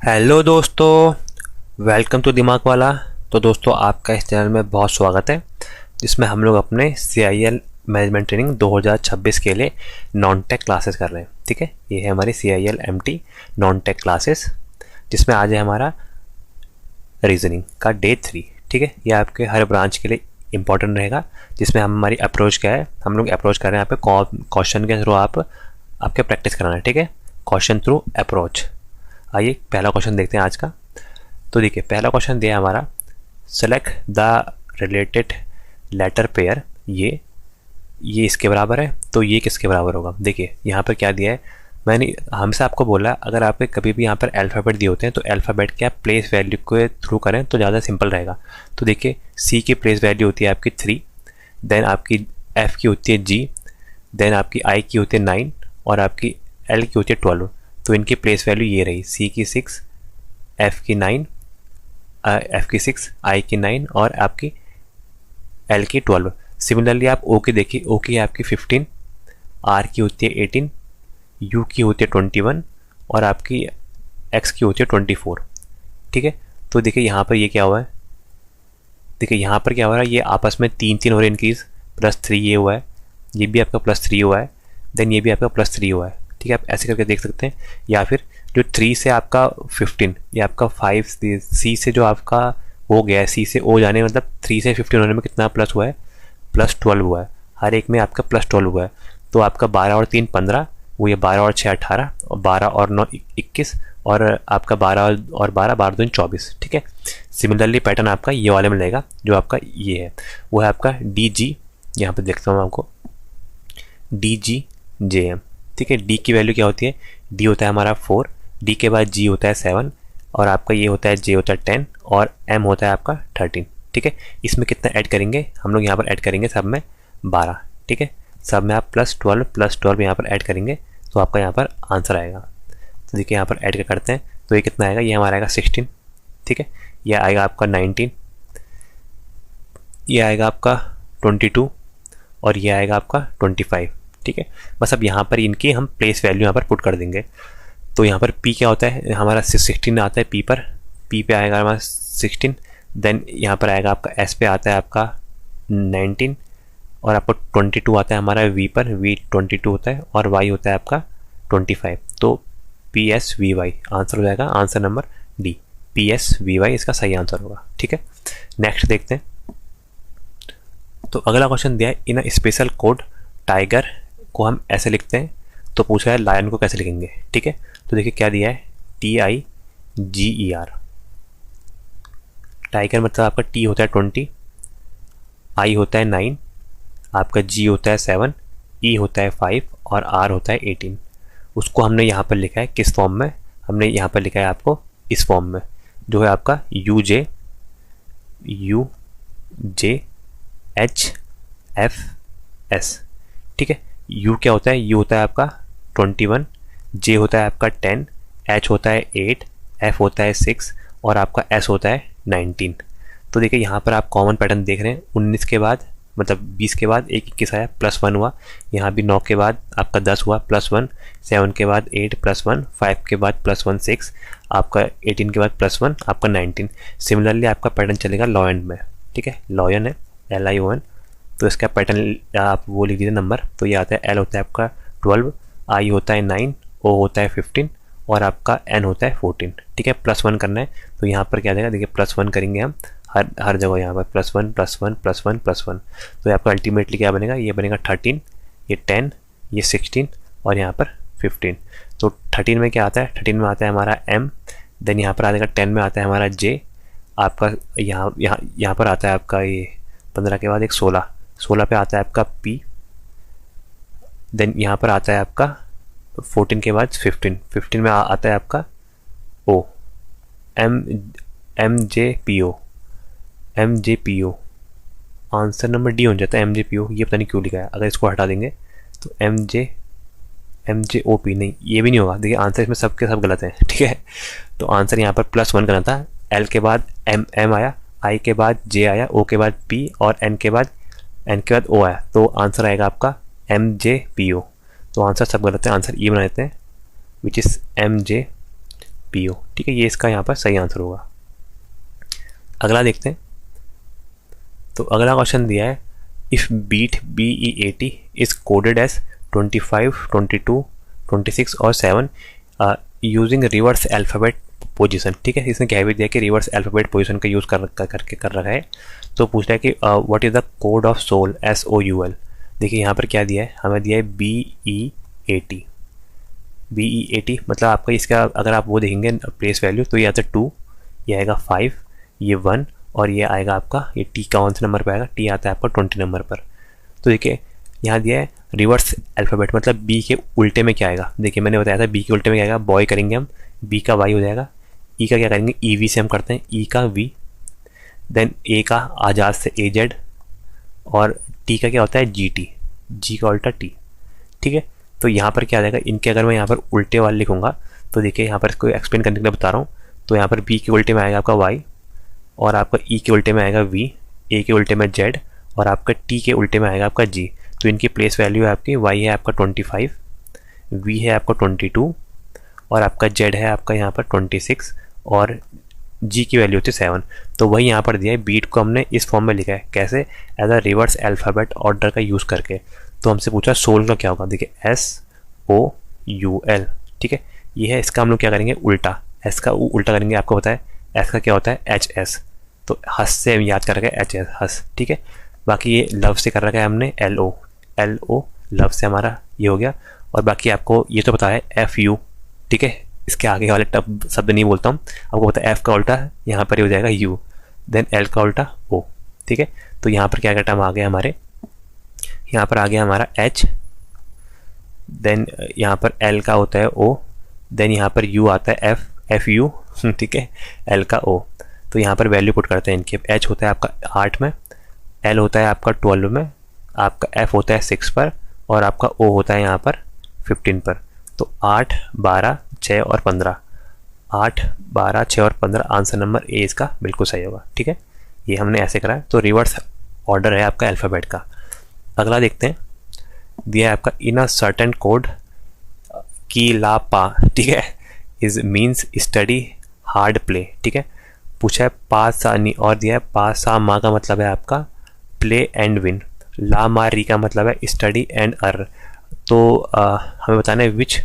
Hello दोस्तों, welcome to दिमाग वाला। तो दोस्तों, आपका इस चैनल में बहुत स्वागत है, जिसमें हम लोग अपने CIL मैनेजमेंट ट्रेनिंग 2026 के लिए नॉन टेक क्लासेस कर रहे हैं। ठीक है, ये है हमारी CIL MT non tech classes, जिसमें आज है हमारा रीजनिंग का डे 3। ठीक है, ये आपके हर ब्रांच के लिए इंपॉर्टेंट रहेगा, जिसमें हमारी अप्रोच क्या है। हम लोग अप्रोच कर रहे हैं यहाँ पे क्वेश्चन के थ्रू आपके प्रैक्टिस कराना है। ठीक है, क्वेश्चन थ्रू अप्रोच। आइए पहला क्वेश्चन देखते हैं आज का। तो देखिए, पहला क्वेश्चन दिया है हमारा, select the related letter pair. ये इसके बराबर है, तो ये किसके बराबर होगा। देखिए यहाँ पर क्या दिया है, मैंने हमसे आपको बोला अगर आपके कभी भी यहाँ पर अल्फ़ाबेट दिए होते हैं तो अल्फ़ाबेट के आप प्लेस वैल्यू के थ्रू करें तो ज़्यादा सिंपल रहेगा। तो देखिए, C की प्लेस वैल्यू होती है आपकी 3, देन आपकी F की होती है G, देन आपकी I की होती है 9 और आपकी L की होती है 12। तो इनकी प्लेस वैल्यू ये रही, C की 6, F की 9, F की 6, I की 9 और आपकी L की 12। सिमिलरली आप O की देखिए, O की आपकी 15, R की होती है 18, U की होती है 21 और आपकी X की होती है 24। ठीक है, तो देखिए यहाँ पर ये क्या हुआ है, देखिए यहाँ पर क्या हो रहा है, ये आपस में 3 हो रहे इंक्रीज, +3 ये हुआ है, ये भी आपका +3 हुआ है, देन ये भी आपका +3 हुआ है। ठीक है, आप ऐसे करके देख सकते हैं। या फिर जो 3 से आपका 15, ये आपका 5 C से जो आपका हो गया है, C से O जाने मतलब 3 से 15 होने में कितना प्लस हुआ है, +12 हुआ है। हर एक में आपका +12 हुआ है। तो आपका 12 और 3 15, वो ये 12 और 6 18 और 12 और 9 21 और आपका 12 और 12 12 2 24। ठीक है, सिमिलरली पैटर्न आपका ये वाले में लगेगा, जो आपका ये है वो है आपका DG। यहाँ पे देखता हूँ आपको, DGJM। ठीक है, D की वैल्यू क्या होती है, D होता है हमारा 4, D के बाद G होता है 7 और आपका ये होता है J होता है 10 और M होता है आपका 13। ठीक है, इसमें कितना ऐड करेंगे हम लोग, यहाँ पर ऐड करेंगे सब में 12। ठीक है, सब में आप +12 यहाँ पर ऐड करेंगे तो आपका यहाँ पर आंसर आएगा। तो देखिए यहाँ पर ऐड करते हैं तो ये कितना आएगा, ये हमारा आएगा 16। ठीक है, ये आएगा आपका 19, ये आएगा आपका 22 और ये आएगा आपका 25। ठीक है, बस अब यहाँ पर इनकी हम प्लेस वैल्यू यहाँ पर पुट कर देंगे। तो यहाँ पर P क्या होता है हमारा, 16 आता है P पर, P पे आएगा हमारा 16, देन यहाँ पर आएगा आपका S पे आता है आपका 19 और आपको 22 आता है हमारा V पर, V 22 होता है और Y होता है आपका 25। तो PSVY आंसर हो जाएगा, आंसर नंबर D, PSVY इसका सही आंसर होगा। ठीक है, नेक्स्ट देखते हैं। तो अगला क्वेश्चन दिया है, इन अ स्पेशल कोड टाइगर को हम ऐसे लिखते हैं, तो पूछा है लायन को कैसे लिखेंगे। ठीक है, तो देखिए क्या दिया है, TIGER। टाइगर मतलब आपका T होता है 20, I होता है 9, आपका G होता है 7, E होता है 5 और R होता है 18। उसको हमने यहाँ पर लिखा है किस फॉर्म में, हमने यहाँ पर लिखा है आपको इस फॉर्म में, जो है आपका UJHFS। ठीक है, U क्या होता है, U होता है आपका 21, J होता है आपका 10, H होता है 8, F होता है 6 और आपका S होता है 19। तो देखिए यहाँ पर आप कॉमन पैटर्न देख रहे हैं, 19 के बाद मतलब 20 के बाद 21 आया, +1 हुआ। यहाँ भी 9 के बाद आपका 10 हुआ, +1, 7 के बाद 8 +1, 5 के बाद +1 6, आपका 18 के बाद +1 आपका 19। सिमिलरली आपका पैटर्न चलेगा लॉयन में। ठीक है, लॉयन है LION, तो इसका पैटर्न आप वो लिख दीजिए नंबर। तो ये आता है L होता है आपका 12, I होता है 9, O होता है 15 और आपका N होता है 14। ठीक है, +1 करना है तो यहाँ पर क्या देगा, देखिए +1 करेंगे हम हर जगह, यहाँ पर +1 +1 +1 +1। तो आपका अल्टीमेटली क्या बनेगा, ये बनेगा 13, ये 10, ये 16 और यहाँ पर 15। तो 13 में क्या आता है, 13 में आता है हमारा M, देन यहाँ पर आ जाएगा 10 में आता है हमारा J, आपका यहाँ पर आता है आपका ये 15 के बाद एक 16 पे आता है आपका P, देन यहाँ पर आता है आपका 14 के बाद 15 में आता है आपका O, MJPO। Answer number D हो जाता है MJPO। ये पता नहीं क्यों लिखा है, अगर इसको हटा देंगे तो MJOP नहीं, ये भी नहीं होगा। देखिए आंसर इसमें सब के सब गलत हैं। ठीक है, तो आंसर यहाँ पर +1 करना था, L के बाद M आया, I के बाद J आया, O के बाद P और N के बाद O आया। तो आंसर आएगा आपका MJPO। तो आंसर सब गलत है, आंसर E बना देते हैं, विच इज़ PO, ठीक है। ये इसका यहाँ पर सही आंसर होगा। अगला देखते हैं। तो अगला क्वेश्चन दिया है, if beat BEAT is coded as 25, 22, 26 और 7 यूजिंग रिवर्स अल्फ़ाबेट पोजीशन, ठीक है। इसने क्या भी दिया कि रिवर्स अल्फ़ाबेट पोजीशन का यूज़ कर रखा है। तो पूछ रहा है कि what is the code of soul, SOUL। देखिए यहाँ पर क्या दिया है, हमें दिया है BEAT। BEAT मतलब आपका इसका अगर आप वो देखेंगे प्लेस वैल्यू, तो ये आता है 2, ये आएगा 5, ये 1 और ये आएगा आपका, ये T कौन से नंबर पर आएगा, T आता है आपका 20 नंबर पर। तो देखिए यहाँ दिया है रिवर्स अल्फ़ाबेट, मतलब B के उल्टे में क्या आएगा। देखिए मैंने बताया था B के उल्टे में क्या आएगा, बॉय करेंगे हम, B का Y हो जाएगा, E का क्या करेंगे, EV से हम करते हैं, E का V, देन A का आज़ाद से AZ, और T का क्या होता है GT, G का उल्टा T, ठीक है। तो यहाँ पर क्या आ जाएगा, इनके अगर मैं यहाँ पर उल्टे वाले लिखूँगा तो देखिए यहाँ पर इसको एक्सप्लेन करने के लिए बता रहा हूँ। तो यहाँ पर B के उल्टे में आएगा आपका Y, और आपका E के उल्टे में आएगा V, A के उल्टे में Z, और आपका T के उल्टे में आएगा आपका G। तो इनकी प्लेस वैल्यू है आपकी, Y है आपका 25, V है आपका 22, और आपका Z है आपका यहाँ पर 26, और G की वैल्यू होती है 7। तो वही यहाँ पर दिया है, बीट को हमने इस फॉर्म में लिखा है, कैसे, as a reverse alphabet order का यूज़ करके। तो हमसे पूछा सोल का क्या होगा, देखिए SOUL, ठीक है। ये है, इसका हम लोग क्या करेंगे, उल्टा, S का उल्टा करेंगे। आपको पता है S का क्या होता है, HS, तो हस से हम याद कर रखे हैं HS, हस, ठीक है। बाकी ये लव से कर रखा है हमने LO, लव से हमारा ये हो गया। और बाकी आपको ये तो पता है FU, ठीक है। इसके आगे वाले टब शब्द नहीं बोलता हूँ, आपको पता है F का उल्टा यहाँ पर ही हो जाएगा U, देन L का उल्टा O, ठीक है। तो यहाँ पर क्या टर्म आ गया हमारे, यहाँ पर आ गया हमारा H, देन यहाँ पर L का होता है O, देन यहाँ पर U आता है FU, ठीक है, L का O। तो यहाँ पर वैल्यू पुट करते हैं इनकी। H होता है आपका 8 में, L होता है आपका 12 में, आपका F होता है 6 पर, और आपका O होता है यहाँ पर 15 पर। तो 8, 12, 6 और 15, 8, 12, 6 और 15, आंसर नंबर A इसका बिल्कुल सही होगा, ठीक है। ये हमने ऐसे करा है। तो रिवर्स ऑर्डर है आपका अल्फ़ाबेट का। अगला देखते हैं, दिया है आपका, इन अ सर्टेन कोड की ला पा, ठीक है, is means study hard play, ठीक है। पूछा है पा सा नी, और दिया है पा सा मा का मतलब है आपका प्ले एंड विन, ला मा री का मतलब है स्टडी एंड अर्न। तो हमें बताना है विच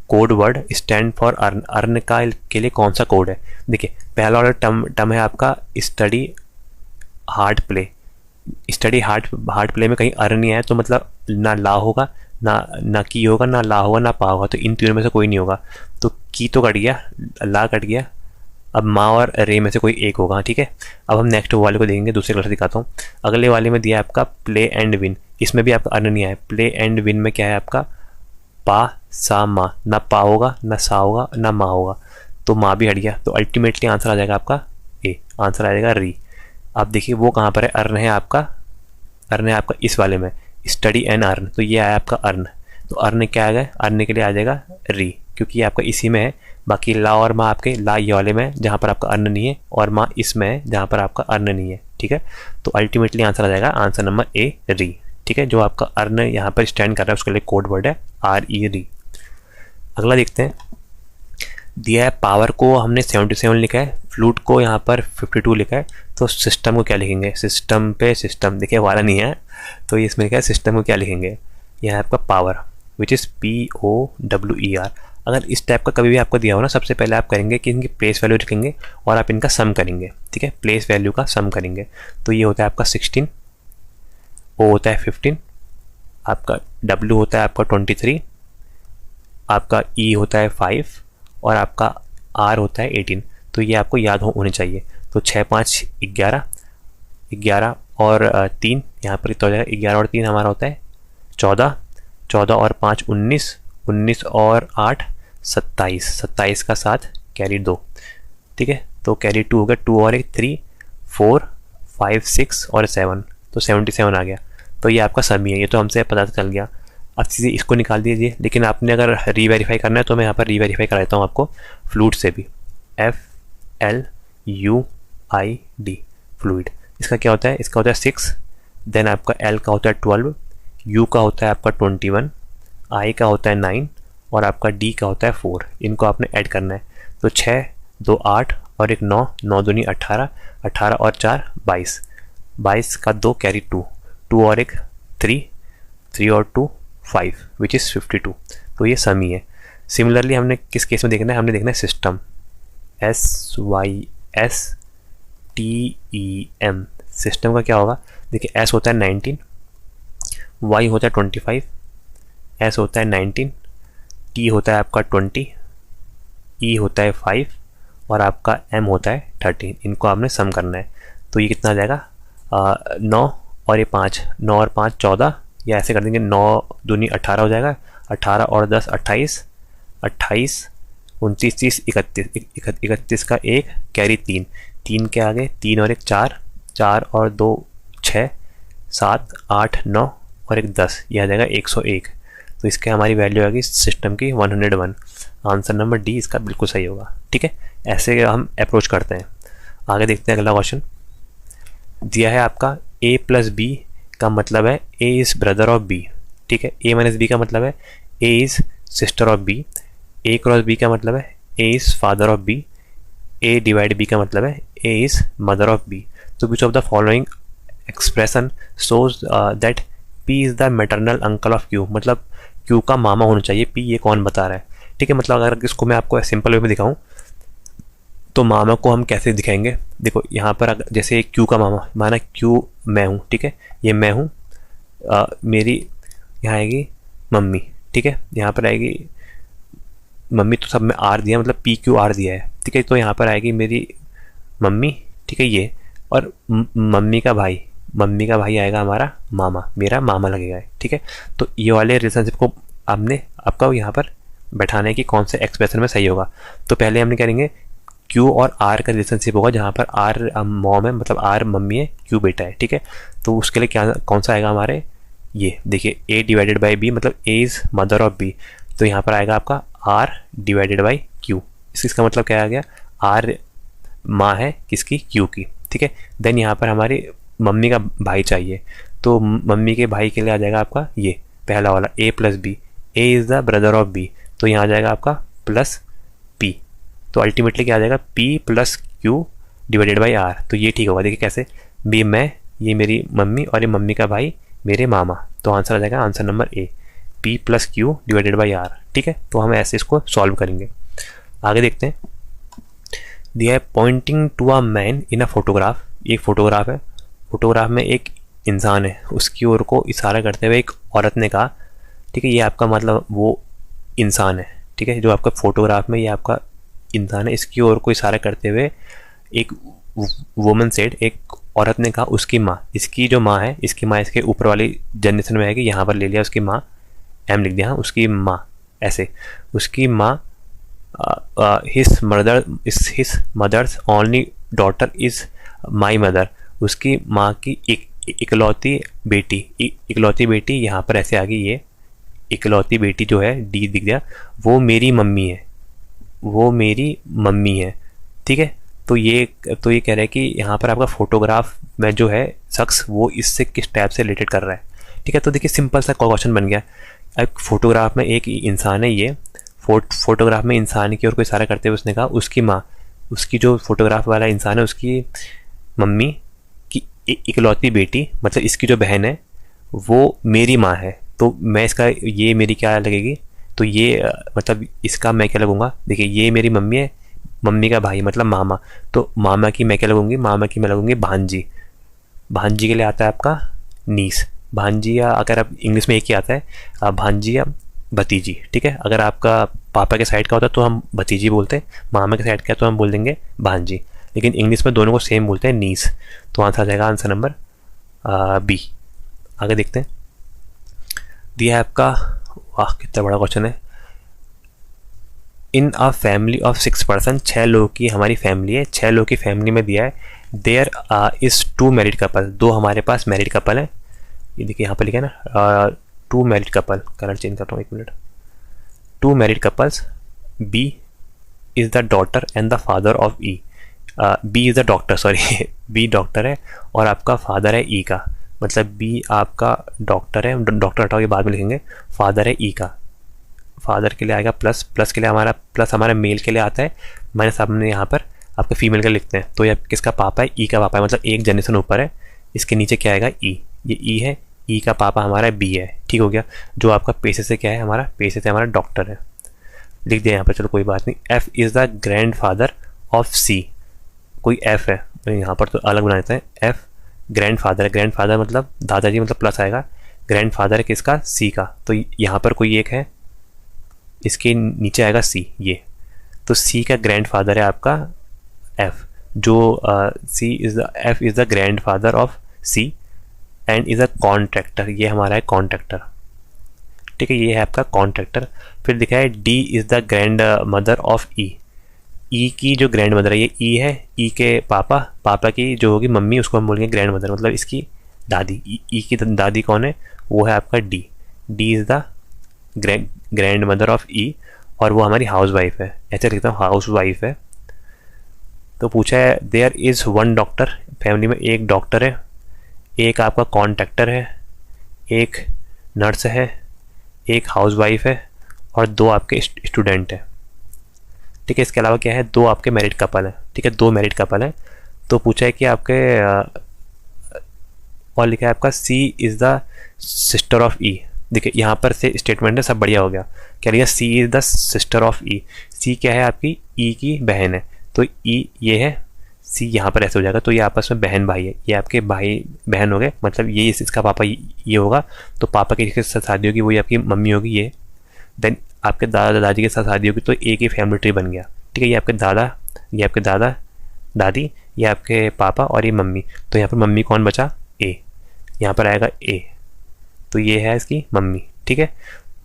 code word stand for earn, earn का के लिए कौन सा कोड है। देखिए पहला वाला टर्म है आपका study hard play. Study hard play में कहीं अर्न नहीं आया, तो मतलब ना ला होगा, ना की होगा, ना ला होगा, ना पा होगा। तो इन तीनों में से कोई नहीं होगा। तो की तो कट गया, ला कट गया, अब माँ और रे में से कोई एक होगा, ठीक है। अब हम नेक्स्ट वाले को देखेंगे, दूसरे कलर से दिखाता हूँ। अगले वाले में दिया है आपका प्ले एंड विन, इसमें भी आपका अर्न नहीं आया। प्ले एंड विन में क्या है आपका पा सा मा, ना पा होगा, ना सा होगा, ना मा होगा, तो माँ भी हट गया। तो अल्टीमेटली आंसर आ जाएगा आपका ए, आंसर आ जाएगा री। आप देखिए वो कहाँ पर है, अर्न है आपका, अर्न है आपका इस वाले में, स्टडी एंड अर्न, तो ये आया आपका अर्न। तो अर्न क्या आ गया, अर्न के लिए आ जाएगा री, क्योंकि ये आपका इसी में है। बाकी ला और माँ आपके, ला ये वाले में जहाँ पर आपका अर्न नहीं है, और माँ इसमें है जहाँ पर आपका अर्न नहीं है, ठीक है। तो अल्टीमेटली आंसर आ जाएगा आंसर नंबर ए, री, ठीक है। जो आपका अर्न यहाँ पर स्टैंड कर रहा है उसके लिए कोड वर्ड है RE, री। अगला देखते हैं, दिया है पावर को हमने 77 लिखा है, फ्लूट को यहाँ पर 52 लिखा है। तो सिस्टम को क्या लिखेंगे, सिस्टम पे सिस्टम, देखिए वाला नहीं है, तो इसमें क्या है, सिस्टम को क्या लिखेंगे, यह है आपका पावर, विच इज़ POWER। अगर इस टाइप का कभी भी आपको दिया हो ना, सबसे पहले आप करेंगे कि इनकी प्लेस वैल्यू लिखेंगे और आप इनका सम करेंगे, ठीक है, प्लेस वैल्यू का सम करेंगे। तो ये होता है आपका 16, O होता है 15, आपका W होता है आपका 23, आपका E होता है 5, और आपका R होता है 18। तो ये आपको याद होने चाहिए। तो 6, 5, 11, 11 और 3 यहाँ पर कितना हो जाएगा, 11 और 3 हमारा होता है 14, 14 और 5 19, 19 और 8 27, 27 का 7 कैरी 2, ठीक है। तो कैरी 2 हो गया, 2 और 1 3 4 5 6 और 7, तो 77 आ गया। तो ये आपका समी है, ये तो हमसे पता चल गया। अब चीज़ें इसको निकाल दीजिए, लेकिन आपने अगर रीवेरीफाई करना है तो मैं यहाँ पर रीवेरीफाई करा देता हूँ आपको फ्लूइड से भी। FLUID फ्लूइड, इसका क्या होता है, इसका होता है 6, देन आपका L का होता है 12, U का होता है आपका 21, I का होता है 9, और आपका D का होता है 4। इनको आपने ऐड करना है। तो 6 2 8 और एक 9, 9 दूनी 18, 18 और 4 22, 22 का 2 कैरी 2, 2 और एक 3, 3 और 2 5 विच इज़ 52। तो ये सम ही है। सिमिलरली हमने किस केस में देखना है, हमने देखना है सिस्टम, SYSTEM। सिस्टम का क्या होगा, देखिए S होता है 19, Y होता है 25, S होता है 19, T होता है आपका 20, E होता है 5 और आपका M होता है 13। इनको आपने सम करना है। तो ये कितना आ जाएगा, 9 और ये 5, 9 और 5 14, या ऐसे कर देंगे 9 दूनी 18 हो जाएगा, 18 और 10 28, 28 29 30 31, 31 का 1 कैरी 3, 3 के आगे 3 और एक 4, 4 और 2 6, 7 8 9 और एक 10, यह आ जाएगा 101। तो इसके हमारी वैल्यू आएगी सिस्टम की 101। आंसर नंबर डी इसका बिल्कुल सही होगा। ठीक है, ऐसे हम अप्रोच करते हैं। आगे देखते हैं अगला क्वेश्चन। दिया है आपका a प्लस बी का मतलब है a is brother of b। ठीक है, a माइनस बी का मतलब है a is sister of b, a cross b का मतलब है a is father of b, a divide b का मतलब है a is mother of b। तो which of the following expression shows that p is the maternal uncle of q। मतलब q का मामा होना चाहिए p, ये कौन बता रहा है। ठीक है, मतलब अगर इसको मैं आपको सिंपल वे में दिखाऊं तो मामा को हम कैसे दिखाएंगे। देखो यहाँ पर जैसे क्यू का मामा, माना क्यू मैं हूँ, ठीक है, ये मैं हूँ, मेरी यहाँ आएगी मम्मी। ठीक है, यहाँ पर आएगी मम्मी, तो सब में आर दिया, मतलब पी क्यू आर दिया है। ठीक है, तो यहाँ पर आएगी मेरी मम्मी। ठीक है, ये और मम्मी का भाई, मम्मी का भाई आएगा हमारा मामा, मेरा मामा लगेगा। ठीक है, तो ये वाले रिलेशनशिप को आपने आपका यहाँ पर बैठाने की कौन से एक्सप्रेशन में सही होगा। तो पहले हमने करेंगे Q और R का रिलेशनशिप होगा, जहाँ पर R मॉम है, मतलब R मम्मी है, Q बेटा है। ठीक है, तो उसके लिए क्या कौन सा आएगा हमारे, ये देखिए A डिवाइडेड बाई B, मतलब A is mother of B। तो यहाँ पर आएगा आपका R डिवाइडेड बाई Q। इसका मतलब क्या आ गया, R माँ है किसकी, Q की। ठीक है, देन यहाँ पर हमारी मम्मी का भाई चाहिए, तो मम्मी के भाई के लिए आ जाएगा आपका ये पहला वाला A plus B, A is the brother of B। तो यहाँ आ जाएगा आपका प्लस P। तो अल्टीमेटली क्या आ जाएगा, P plus Q divided by R। तो ये ठीक होगा। देखिए कैसे, बी मैं, ये मेरी मम्मी और ये मम्मी का भाई मेरे मामा। तो आंसर आ जाएगा answer number A, P plus Q divided by R। ठीक है, तो हम ऐसे इसको सॉल्व करेंगे। आगे देखते हैं। दिया है pointing to a man in a photograph. एक फोटोग्राफ है, फोटोग्राफ में एक इंसान है, उसकी ओर को इशारा करते हुए एक औरत ने कहा। ठीक है, ये आपका मतलब वो इंसान है। ठीक है, जो आपका फोटोग्राफ में ये आपका इंसान है, इसकी ओर को इशारा करते हुए एक वुमन सेड, एक औरत ने कहा उसकी माँ, इसकी जो माँ है, इसकी माँ इसके ऊपर वाली जनरेशन में आएगी, यहाँ पर ले लिया उसकी माँ, एम लिख दिया, उसकी माँ ऐसे, उसकी माँ his mother's only daughter is my mother. उसकी माँ की इकलौती बेटी यहाँ पर ऐसे आ गई, ये इकलौती बेटी जो है डी दिख गया, वो मेरी मम्मी है, वो मेरी मम्मी है। ठीक है, तो ये कह रहा है कि यहाँ पर आपका फोटोग्राफ में जो है शख्स, वो इससे किस टाइप से रिलेटेड कर रहा है। ठीक है, तो देखिए सिंपल सा क्वेश्चन बन गया। अब फोटोग्राफ में एक इंसान है, ये फोटोग्राफ में इंसान की ओर को इशारा करते हुए उसने कहा उसकी माँ, उसकी जो फोटोग्राफ वाला इंसान है उसकी मम्मी की इकलौती बेटी, मतलब इसकी जो बहन है वो मेरी माँ है। तो मैं इसका ये मेरी क्या लगेगी, तो ये मतलब इसका मैं क्या लगूंगा, देखिए ये मेरी मम्मी है, मम्मी का भाई मतलब मामा, तो मामा की मैं क्या लगूंगी, मामा की मैं लगूंगी भांजी। भांजी के लिए आता है आपका नीस, भांजी, या अगर आप इंग्लिश में एक ही आता है भांजी या भतीजी। ठीक है, अगर आपका पापा के साइड का होता तो हम भतीजी बोलते हैं, मामा के साइड का तो हम बोल देंगे भांजी, लेकिन इंग्लिश में दोनों को सेम बोलते हैं, नीस। तो आंसर आ जाएगा आंसर नंबर बी। आगे देखते हैं। दिया है आपका, वाह कितना बड़ा क्वेश्चन है। इन अ फैमिली ऑफ 6 पर्सन, 6 लोगों की हमारी फैमिली है, 6 लोगों की फैमिली में दिया है देयर इज़ 2 मैरिड कपल, 2 हमारे पास मैरिड कपल है। ये देखिए यहाँ पर लिखा है ना 2 मैरिड कपल, कलर चेंज करता हूँ 1 minute. 2 married couples, B is the daughter and the father of E. B is the doctor, sorry B doctor है और आपका फादर है ई का, मतलब बी आपका डॉक्टर है, डॉक्टर हटाओ ये बाद में लिखेंगे, फादर है ई का। फादर के लिए आएगा प्लस, प्लस के लिए हमारा, प्लस हमारा मेल के लिए आता है मैंने सामने यहाँ पर आपके फीमेल का लिखते हैं, तो ये किसका पापा है, ई का पापा है, मतलब एक जनरेशन ऊपर है। इसके नीचे क्या आएगा, ई, ये ई है, ई का पापा हमारा बी है, ठीक हो गया। जो आपका पेशे से क्या है, हमारा पेशे से हमारा डॉक्टर है, लिख दिया यहाँ पर, चलो कोई बात नहीं। F is the grandfather of C, कोई एफ है यहाँ पर तो अलग बना देते हैं, एफ ग्रैंड फादर है, ग्रैंड फादर मतलब दादाजी, मतलब प्लस आएगा, ग्रैंड फादर है किसका, सी का, तो यहाँ पर कोई एक है, इसके नीचे आएगा सी, ये तो सी का ग्रैंड फादर है आपका एफ, जो C is the, F is the grandfather of C and is a contractor, ये हमारा है कॉन्ट्रैक्टर, ठीक है, ये है आपका कॉन्ट्रैक्टर। फिर लिखा है D is the grandmother of E, E की जो ग्रैंड मदर है, ये ई है, ई के पापा, पापा की जो होगी मम्मी, उसको हम बोलेंगे ग्रैंड मदर, मतलब इसकी दादी, ई की दादी कौन है, वो है आपका D, D is the grandmother of E, और वो हमारी हाउस वाइफ है, ऐसे लिखता हूँ, हाउस वाइफ है। तो पूछा है there is one doctor, family में एक डॉक्टर है, एक आपका कॉन्ट्रैक्टर है, एक नर्स है, एक हाउस वाइफ है, और दो आपके स्टूडेंट है, ठीक है। इसके अलावा क्या है, दो आपके मैरिड कपल है, ठीक है, दो मैरिड कपल है। तो पूछा है कि आपके और लिखा है आपका C is the sister of ई, देखिए यहाँ पर से स्टेटमेंट है, सब बढ़िया हो गया। क्या लिखा, सी इज़ द सिस्टर ऑफ ई, सी क्या है आपकी, ई की बहन है, तो ई ये है, सी यहाँ पर ऐसे हो जाएगा, तो ये आपस में बहन भाई है, ये आपके भाई बहन हो गए, मतलब ये इसका पापा ये होगा, तो पापा की जिसके साथ शादी होगी वही आपकी मम्मी होगी ये, देन आपके दादा दादी के साथ शादी होगी, तो एक ही फैमिली ट्री बन गया, ठीक है। ये आपके दादा, ये आपके दादा दादी, ये आपके पापा और ये मम्मी, तो यहाँ पर मम्मी कौन बचा, ए, यहाँ पर आएगा ए, तो ये है इसकी मम्मी, ठीक है।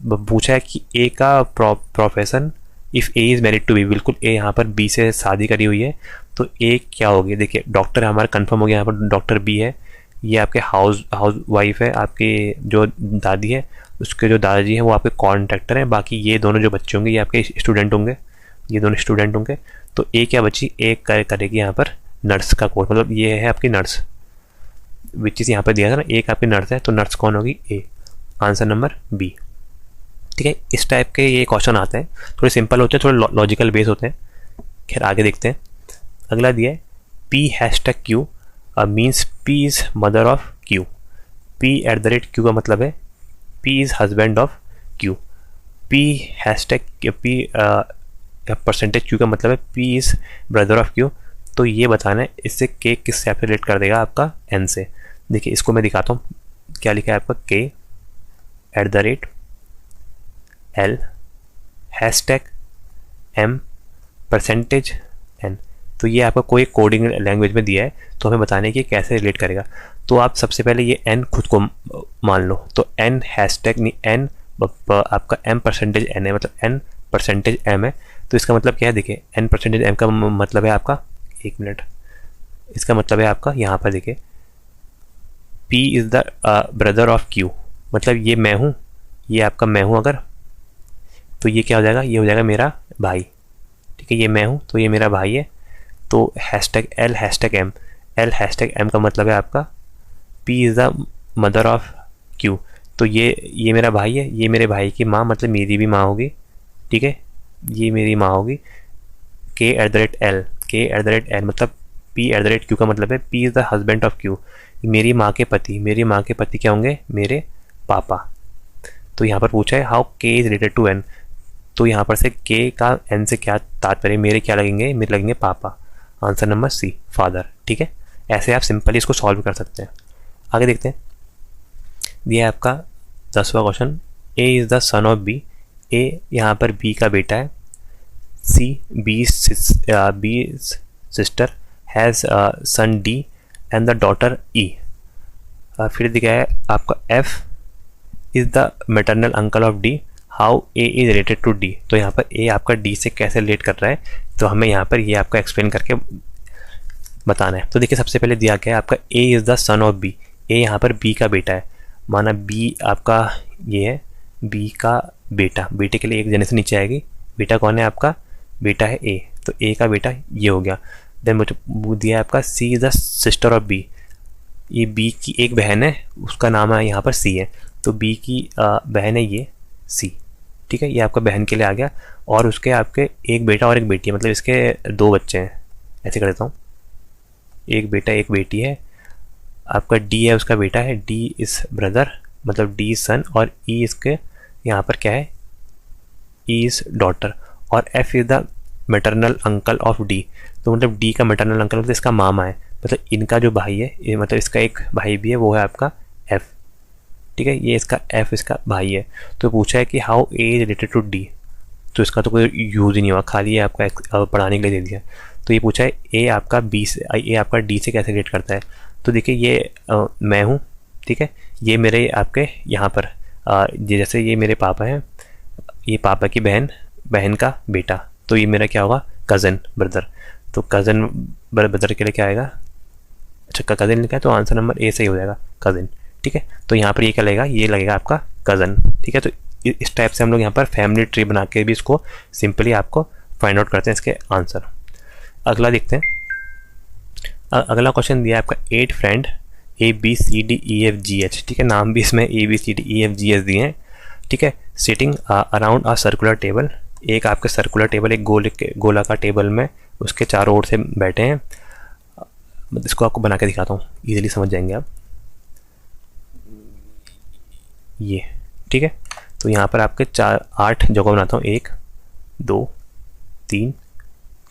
पूछा है कि ए का profession, if A is married to B, बिल्कुल ए यहाँ पर बी से शादी करी हुई है, तो ए क्या होगी, देखिए डॉक्टर हमारा कंफर्म हो गया, यहाँ पर डॉक्टर बी है, ये आपके हाउस वाइफ है, आपकी जो दादी है उसके जो दादाजी हैं वो आपके कॉन्ट्रैक्टर हैं, बाकी ये दोनों जो बच्चे होंगे ये आपके स्टूडेंट होंगे, ये दोनों स्टूडेंट होंगे। तो ए क्या बची, ए करेगी यहाँ पर नर्स का कोर्स, मतलब ये है आपकी नर्स, विच चीज़ यहाँ पर दिया था ना, एक आपकी नर्स है, तो नर्स कौन होगी, ए, आंसर नंबर बी, ठीक है। इस टाइप के ये क्वेश्चन आते हैं, थोड़े सिंपल होते हैं, थोड़े लॉजिकल बेस होते हैं। खैर आगे देखते हैं। अगला दिया है P hashtag Q means P is mother of Q, P eight the rate Q का मतलब है P is husband of Q, P hashtag P percentage Q का मतलब है P is brother of Q. तो ये बताना है इससे के किससे आप रिलेट कर देगा, आपका एन से। देखिए इसको मैं दिखाता हूँ, क्या लिखा है आपका, K at the rate L hashtag M percentage N, तो ये आपका कोई कोडिंग लैंग्वेज में दिया है, तो हमें बताने की कैसे रिलेट करेगा। तो आप सबसे पहले ये एन खुद को मान लो, तो एन हैशटैग नहीं, एन आपका एम परसेंटेज एन है, मतलब एन परसेंटेज एम है, तो इसका मतलब क्या है, देखिए एन परसेंटेज एम का मतलब है आपका, एक मिनट, इसका मतलब है आपका यहाँ पर देखिए P is the brother of Q, मतलब ये मैं हूँ, ये आपका मैं हूँ अगर, तो ये क्या हो जाएगा, ये हो जाएगा मेरा भाई, ठीक है, ये मैं हूँ तो ये मेरा भाई है। तो hashtag L hashtag M, L hashtag M का मतलब है आपका P is the mother of Q, तो ये मेरा भाई है, ये मेरे भाई की माँ, मतलब मेरी भी माँ होगी, ठीक है, ये मेरी माँ होगी। के एट द रेट एल, के एट द रेट एल मतलब P eight the rate Q का मतलब है P is the husband of Q, मेरी माँ के पति, मेरी माँ के पति क्या होंगे, मेरे पापा। तो यहाँ पर पूछा है हाउ के इज़ रिलेटेड टू एन, तो यहाँ पर से के का एन से क्या तात्पर्य, मेरे क्या लगेंगे, मेरे लगेंगे पापा, आंसर नंबर सी फादर, ठीक है। ऐसे आप सिंपली इसको सॉल्व कर सकते हैं। आगे देखते हैं, ये है आपका 10वां question, A is the son of B, A यहाँ पर बी का बेटा है, C B sister has son D and the daughter E. फिर दिखा है आपका F is the maternal uncle of D, how A is related to D, तो यहाँ पर ए आपका डी से कैसे रिलेट कर रहा है, तो हमें यहाँ पर ये आपका एक्सप्लेन करके बताना है। तो देखिए सबसे पहले दिया गया है आपका A is the son of B, A यहाँ पर बी का बेटा है, माना बी आपका ये है बी का बेटा, बेटे के लिए एक जनरेशन नीचे आएगी, बेटा कौन है आपका, बेटा है ए, तो ए का बेटा ये हो गया। देन मुझे दिया है आपका C is the sister of B, ये बी की एक बहन है, उसका नाम है यहाँ पर सी है, तो बी की बहन है ये सी, ठीक है, ये आपका बहन के लिए आ गया। और उसके आपके एक बेटा और एक बेटी है, मतलब इसके 2 बच्चे हैं, ऐसे कर देता हूँ, एक बेटा एक बेटी है। आपका डी है, उसका बेटा है, डी इज ब्रदर, मतलब डी सन, और ई इसके यहाँ पर क्या है, ई इज डॉटर, और F is the maternal uncle of D. तो मतलब डी का मैटरनल अंकल मतलब इसका मामा है, मतलब इनका जो भाई है, ये मतलब इसका एक भाई भी है, वो है आपका एफ। ठीक है, ये इसका एफ इसका भाई है। तो पूछा है कि how A related to D, तो इसका तो कोई यूज़ ही नहीं हुआ, खाली ये आपका पढ़ाने के लिए दे दिया। तो ये पूछा है ए आपका बी से, ए आपका डी से कैसे रिलेट करता है। तो देखिए ये मैं हूँ, ठीक है, ये मेरे आपके यहाँ पर ये जैसे ये मेरे पापा हैं, ये पापा की बहन, बहन का बेटा, तो ये मेरा क्या होगा, कज़न ब्रदर। तो कज़न ब्रदर के लिए क्या आएगा, अच्छा कज़न लिखा है तो आंसर नंबर ए सही हो जाएगा, कज़न। ठीक है, तो यहाँ पर ये क्या लगेगा, ये लगेगा आपका कज़न। ठीक है, तो इस टाइप से हम लोग यहाँ पर फैमिली ट्री बना के भी इसको सिंपली आपको फाइंड आउट करते हैं इसके आंसर। अगला देखते हैं। अगला क्वेश्चन दिया है आपका 8 friend A B C D E F G H. ठीक है, नाम भी इसमें A B C D E F G H दिए हैं। ठीक है, sitting around a circular table, एक आपके सर्कुलर टेबल, एक गोलाकार टेबल में उसके चारों ओर से बैठे हैं। इसको आपको बना के दिखाता हूँ, इजीली समझ जाएंगे आप। ये ठीक है, तो यहाँ पर आपके 8 जगह बनाता हूँ, 1 2 3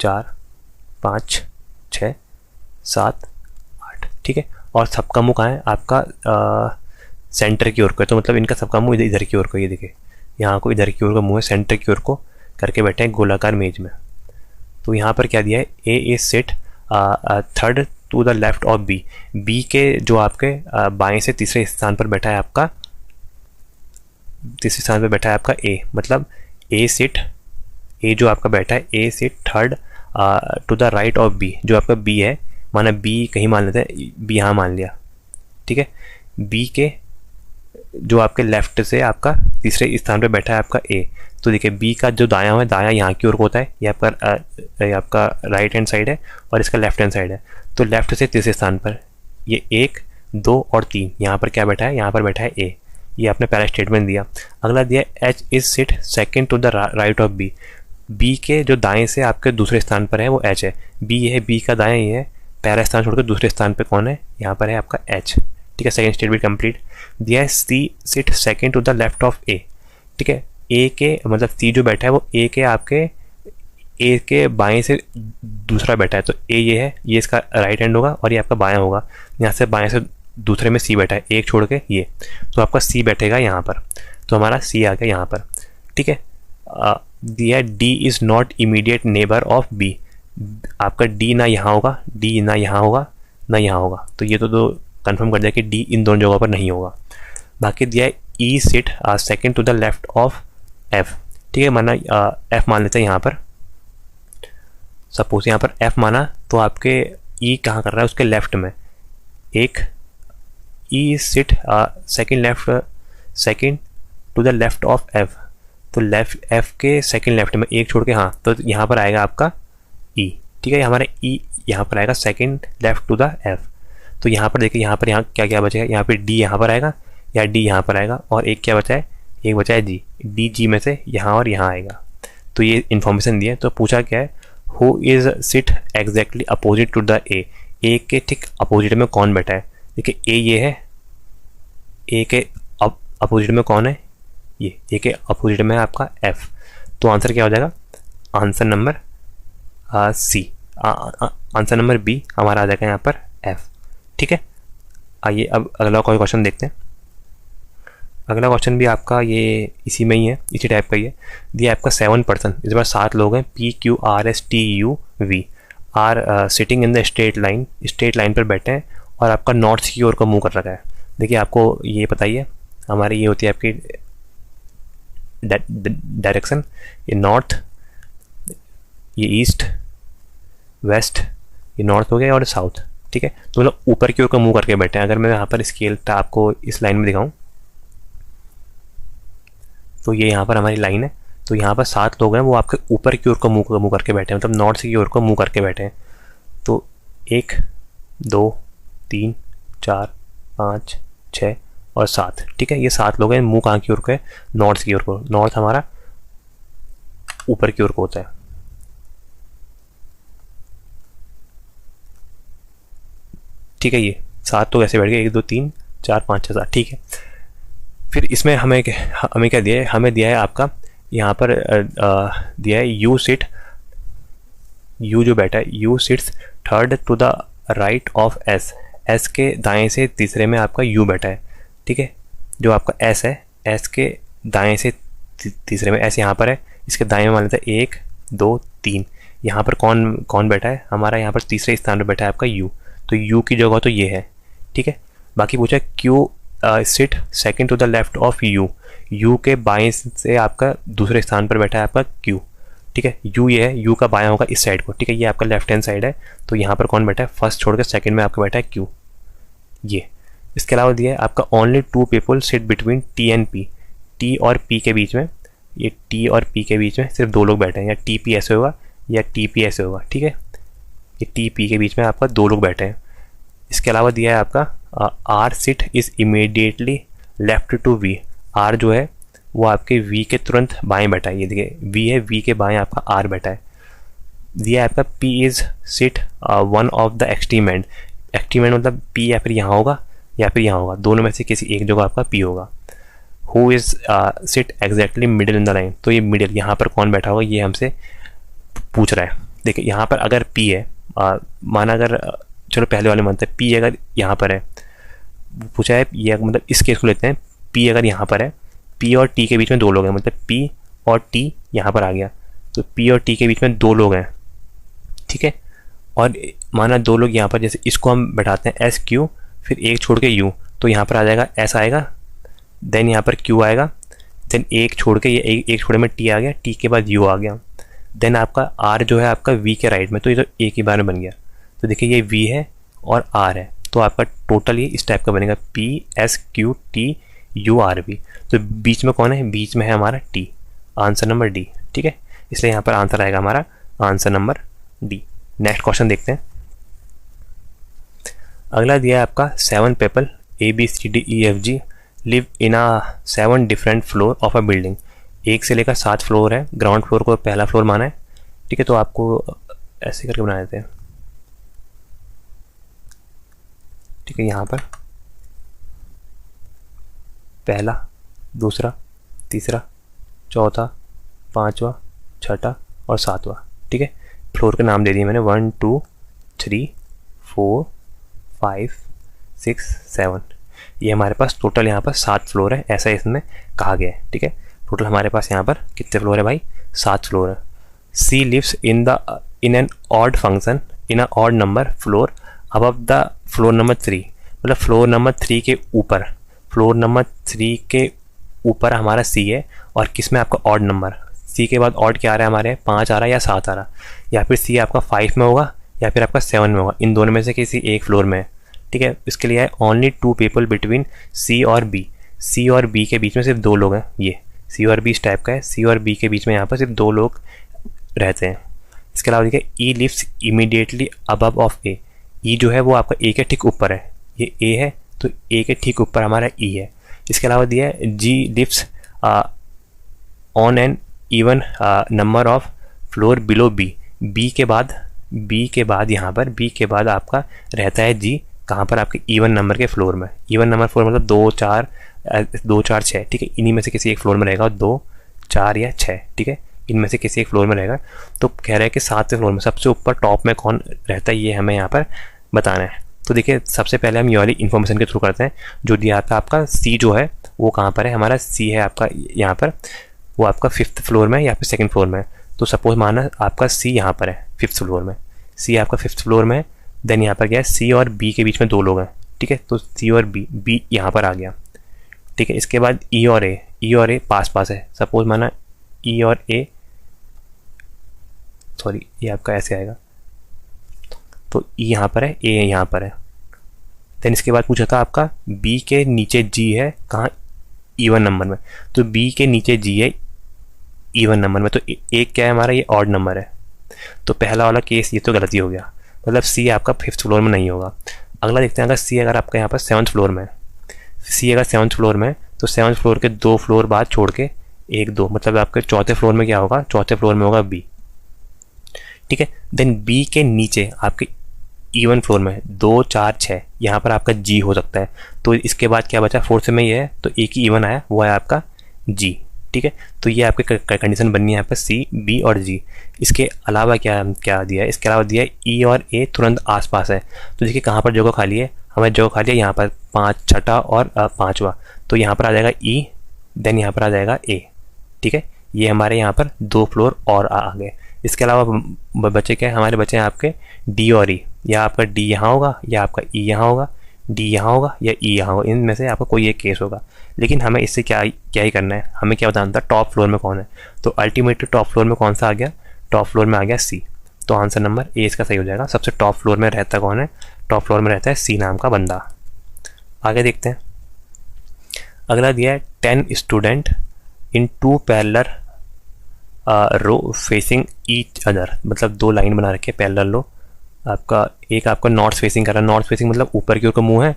4 5 6 7 8। ठीक है, और सबका मुंह कहाँ है आपका, सेंटर की ओर को है, तो मतलब इनका सबका मुंह इधर की ओर को, ये देखिए यहाँ को इधर की ओर का मुंह है, सेंटर की ओर को करके बैठे हैं गोलाकार मेज में। तो यहाँ पर क्या दिया है, A is sit third to the left of B, B के जो आपके बाएं से तीसरे स्थान पर बैठा है आपका, तीसरे स्थान पर बैठा है आपका ए, मतलब ए सिट, ए जो आपका बैठा है A sit third to the right of B, जो आपका बी है, माना बी कहीं मान लेते हैं, बी यहाँ मान लिया। ठीक है, बी के जो आपके लेफ्ट से आपका तीसरे स्थान पर बैठा है आपका ए, तो देखिए बी का जो दायां है, दायां यहाँ की ओर होता है, ये आपका राइट हैंड साइड है और इसका लेफ्ट हैंड साइड है। तो लेफ्ट से तीसरे स्थान पर ये 1 2 और 3, यहाँ पर क्या बैठा है, यहाँ पर बैठा है ए, ये आपने पहला स्टेटमेंट दिया। अगला दिया H is sit second to the right of B, B के जो दाएं से आपके दूसरे स्थान पर है वो एच है, बी है, बी का दायां ये है, पहला स्थान छोड़कर दूसरे स्थान पर कौन है, यहाँ पर है आपका एच। ठीक है, सेकंड स्टेटमेंट कंप्लीट। दिया है C sit second to the left of A. ठीक है, ए के मतलब सी जो बैठा है वो ए के आपके ए के बाएं से दूसरा बैठा है, तो ए ये है, ये इसका राइट हैंड होगा और ये आपका बायां होगा, यहाँ से बाएं से दूसरे में सी बैठा है, एक छोड़ के ये, तो आपका सी बैठेगा यहाँ पर, तो हमारा सी आ गया यहाँ पर। ठीक है, दिया D is not immediate neighbour of B, आपका डी ना यहाँ होगा, डी ना यहाँ होगा ना यहाँ होगा, तो ये तो कंफर्म कर दिया कि डी इन दोनों जगहों पर नहीं होगा। बाकी दिया है E sit second to the left of F. ठीक है, माना एफ मान लेते हैं यहाँ पर, सपोज यहाँ पर एफ माना, तो आपके ई कहाँ कर रहा है, उसके लेफ्ट में एक, E sit second to the left of F, तो लेफ्ट एफ के सेकेंड लेफ्ट में एक छोड़ के, हाँ तो यहाँ पर आएगा आपका ई। ठीक है, हमारा ई यहाँ पर आएगा second left to the F. तो यहाँ पर देखिए, यहाँ पर यहाँ क्या क्या बचेगा, यहाँ पे डी यहाँ पर आएगा या डी यहाँ पर आएगा, और एक क्या बचा है, एक बचा है जी, डी जी में से यहाँ और यहाँ आएगा। तो ये इन्फॉर्मेशन दी है। तो पूछा क्या है, who is sit exactly opposite to the A, A के ठीक अपोजिट में कौन बैठा है। देखिए ए ये है, ए के अपोजिट में कौन है, ये ए के अपोजिट में है आपका एफ। तो आंसर क्या हो जाएगा, answer number C, answer number B हमारा आ जाएगा यहाँ पर एफ। ठीक है, आइए अब अगला कोई क्वेश्चन देखते हैं। अगला क्वेश्चन भी आपका ये इसी में ही है, इसी टाइप का ही है। दिया आपका 7 पर्सन, इस बार 7 लोग हैं, P Q R S T U V are sitting in the straight line, straight line पर बैठे हैं और आपका नॉर्थ की ओर का मुंह कर रखा है। देखिए आपको ये पता ही है, हमारी ये होती है आपकी डायरेक्शन, ये नॉर्थ, ये ईस्ट, वेस्ट, ये नॉर्थ हो गया और साउथ। ठीक है, तो मतलब ऊपर की ओर का मुंह करके बैठे हैं। अगर मैं यहाँ पर स्केल आपको इस लाइन में दिखाऊं, तो ये यहाँ पर हमारी लाइन है, तो यहाँ पर 7 लोग हैं, वो आपके ऊपर की ओर का मुंह करके बैठे हैं, मतलब नॉर्थ की ओर का मुंह करके बैठे हैं। तो 1 2 3 4 5 6 और 7। ठीक है, ये 7 लोग हैं, मुंह कहाँ की ओर को है, नॉर्थ की ओर को, नॉर्थ हमारा ऊपर की ओर को होता है। ठीक है, ये 7 तो ऐसे बैठ गए, 1 2 3 4 5 6 7, ठीक है। फिर इसमें हमें क्या दिया है, हमें दिया है आपका यहाँ पर दिया है यू सिट, यू जो बैठा है, U sits third to the right of S, S के दाएं से तीसरे में आपका यू बैठा है। ठीक है, जो आपका एस है, एस के दाएं से तीसरे में, एस यहाँ पर है, इसके दाएं में मान लेते हैं 1 2 3, यहाँ पर कौन बैठा है हमारा, यहाँ पर तीसरे स्थान पर बैठा है आपका यू, तो यू की जगह तो ये है। ठीक है, बाकी पूछा है Q sit second to the left of U, U के बाएं से आपका दूसरे स्थान पर बैठा है आपका क्यू। ठीक है, यू ये है, यू का बायां होगा इस साइड को। ठीक है, ये आपका लेफ्ट हैंड साइड है, तो यहाँ पर कौन बैठा है, फर्स्ट छोड़ के सेकंड में आपका बैठा है क्यू, ये। इसके अलावा दिया है आपका only 2 people sit between T and P, T और पी के बीच में, ये टी और पी के बीच में सिर्फ 2 लोग बैठे हैं, या टी पी ऐसे होगा या टी पी ऐसे होगा। ठीक है, ये टी पी के बीच में आपका 2 लोग बैठे हैं। इसके अलावा दिया है आपका R sit is immediately left to V, R जो है वो आपके वी के तुरंत बाएं बैठा है, ये देखिए वी है, वी के बाएं आपका आर बैठा है। दिया है आपका P is seat one of the extreme and, extreme and मतलब पी या फिर यहाँ होगा या फिर यहाँ होगा, दोनों में से किसी एक जगह आपका पी होगा। Who is seat exactly middle in the line, तो ये मिडिल यहाँ पर कौन बैठा होगा ये हमसे पूछ रहा है। देखिए यहाँ पर अगर पी है, माना अगर चलो पहले वाले मानते हैं पी अगर यहाँ पर है, पूछा है ये मतलब इस केस को लेते हैं, पी अगर यहाँ पर है, पी और टी के बीच में 2 लोग हैं, मतलब पी और टी यहाँ पर आ गया, तो पी और टी के बीच में 2 लोग हैं। ठीक है, और माना 2 लोग यहाँ पर, jैसे इसको हम बैठाते हैं एस क्यू, फिर एक छोड़ के यू, तो यहाँ पर आ जाएगा एस आएगा, देन यहाँ पर क्यू आएगा, देन एक छोड़ के ये एक छोड़े में टी आ गया, टी के बाद यू आ गया, देन आपका आर जो है आपका वी के राइट में, तो ये तो एक ही बार में बन गया। तो देखिए ये वी है और आर है, तो आपका टोटल ये इस टाइप का बनेगा, P S Q T U R V. तो बीच में कौन है, बीच में है हमारा टी, आंसर नंबर डी। ठीक है, इसलिए यहाँ पर आंसर आएगा हमारा answer number D. Next question देखते हैं। अगला दिया है आपका 7 people A B C D E F G live in a 7 different floor of a building, 1 से लेकर 7 फ्लोर है, ग्राउंड फ्लोर को पहला फ्लोर माना है। ठीक है, तो आपको ऐसे करके बना देते हैं। ठीक है, यहाँ पर पहला, दूसरा, तीसरा, चौथा, पांचवा, छठा और सातवां। ठीक है, फ्लोर के नाम दे दिए मैंने 1 2 3 4 5 6 7, ये हमारे पास टोटल यहाँ पर 7 फ्लोर है, ऐसा इसमें कहा गया है। ठीक है, टोटल हमारे पास यहाँ पर कितने फ्लोर है भाई, 7 फ्लोर है। C lives in an odd function in a odd number floor above the floor number 3, मतलब फ्लोर नंबर 3 के ऊपर, फ्लोर नंबर 3 के ऊपर हमारा सी है, और किस में आपका ऑड नंबर, सी के बाद ऑड क्या आ रहा है हमारे, 5 आ रहा है या 7 आ रहा, या फिर सी आपका 5 में होगा या फिर आपका 7 में होगा, इन दोनों में से किसी एक फ्लोर में है। ठीक है, इसके लिए है ओनली 2 पीपल बिटवीन सी और बी, सी और बी के बीच में सिर्फ 2 लोग हैं, ये सी और बी इस टाइप का है, सी और बी के बीच में यहाँ पर सिर्फ 2 लोग रहते हैं। इसके अलावा देखिए ई लिव्स इमीडिएटली अबव ऑफ ए, ई जो है वो आपका ए के ठीक ऊपर है, ये ए है तो ए के ठीक ऊपर हमारा ई है। इसके अलावा दिया है G lives on an even number of floor below B, B के बाद यहाँ पर बी के बाद आपका रहता है जी, कहाँ पर आपके इवन नंबर के फ्लोर में, इवन नंबर फ्लोर मतलब 2 4 6। ठीक है, इन्हीं में से किसी एक फ्लोर में रहेगा, 2 4 या 6। ठीक है, इनमें से किसी एक फ्लोर में रहेगा। तो कह रहा है कि 7वें फ्लोर में सबसे ऊपर टॉप में कौन रहता है, ये हमें यहाँ पर बताना है। तो देखिए सबसे पहले हम ये वाली इन्फॉर्मेशन के थ्रू करते हैं, जो दिया था आपका सी जो है वो कहाँ पर है, हमारा सी है आपका यहाँ पर, वो आपका 5th फ्लोर में या फिर 2nd फ्लोर में। तो सपोज माना आपका सी यहाँ पर है 5th फ्लोर में, सी आपका 5th फ्लोर में, देन यहाँ पर गया सी और बी के बीच में 2 लोग हैं। ठीक है, तो सी और बी यहाँ पर आ गया। ठीक है, इसके बाद ई और ए पास है, सपोज माना ई और ए, सॉरी ये आपका ऐसे आएगा, तो ई यहाँ पर है, ए यहाँ पर है। देन इसके बाद पूछा था आपका बी के नीचे जी है कहाँ, इवन नंबर में, तो बी के नीचे जी है इवन नंबर में, तो एक क्या है हमारा, ये ऑड नंबर है। तो पहला वाला केस ये तो गलती हो गया, मतलब सी आपका 5th फ्लोर में नहीं होगा। अगला देखते हैं, अगर सी अगर आपका यहाँ पर 7th फ्लोर में है, सी अगर 7th फ्लोर में है तो 7th फ्लोर के 2 फ्लोर बाद छोड़ के 1 2, मतलब आपके चौथे फ्लोर में क्या होगा, चौथे फ्लोर में होगा बी, ठीक है। देन बी के नीचे आपके इवन फ्लोर में 2 4 6, यहाँ पर आपका जी हो सकता है। तो इसके बाद क्या बचा, फोर्थ में ये है, तो एक ही इवन आया, वो है आपका जी, ठीक है। तो ये आपके कंडीशन बननी है यहाँ पर सी बी और जी। इसके अलावा क्या क्या दिया है, इसके अलावा दिया है ई और ए तुरंत आसपास है। तो देखिए कहाँ पर जगह खाली है, हमें जगह खाली है यहाँ पर 5 छठा और 5वां, तो यहाँ पर आ जाएगा ई, देन यहाँ पर आ जाएगा ए, ठीक है। ये हमारे यहाँ पर 2 फ्लोर और आ गए। इसके अलावा बचे क्या है, हमारे बचे हैं आपके डी और ई, या आपका डी यहाँ होगा या आपका ई यहाँ होगा, डी यहाँ होगा या ई यहाँ होगा, इनमें से आपका कोई एक केस होगा। लेकिन हमें इससे क्या ही करना है, हमें क्या बताना था टॉप फ्लोर में कौन है। तो अल्टीमेटली टॉप फ्लोर में कौन सा आ गया, टॉप फ्लोर में आ गया सी। तो आंसर नंबर ए इसका सही हो जाएगा। सबसे टॉप फ्लोर में रहता कौन है, टॉप फ्लोर में रहता है सी नाम का बंदा। आगे देखते हैं। अगला दिया है 10 student in 2 parallel row facing each other, मतलब 2 लाइन बना रखे पैरेलल रो। आपका एक आपका नॉर्थ फेसिंग कर रहा है, नॉर्थ फेसिंग मतलब ऊपर की ओर का मुंह है,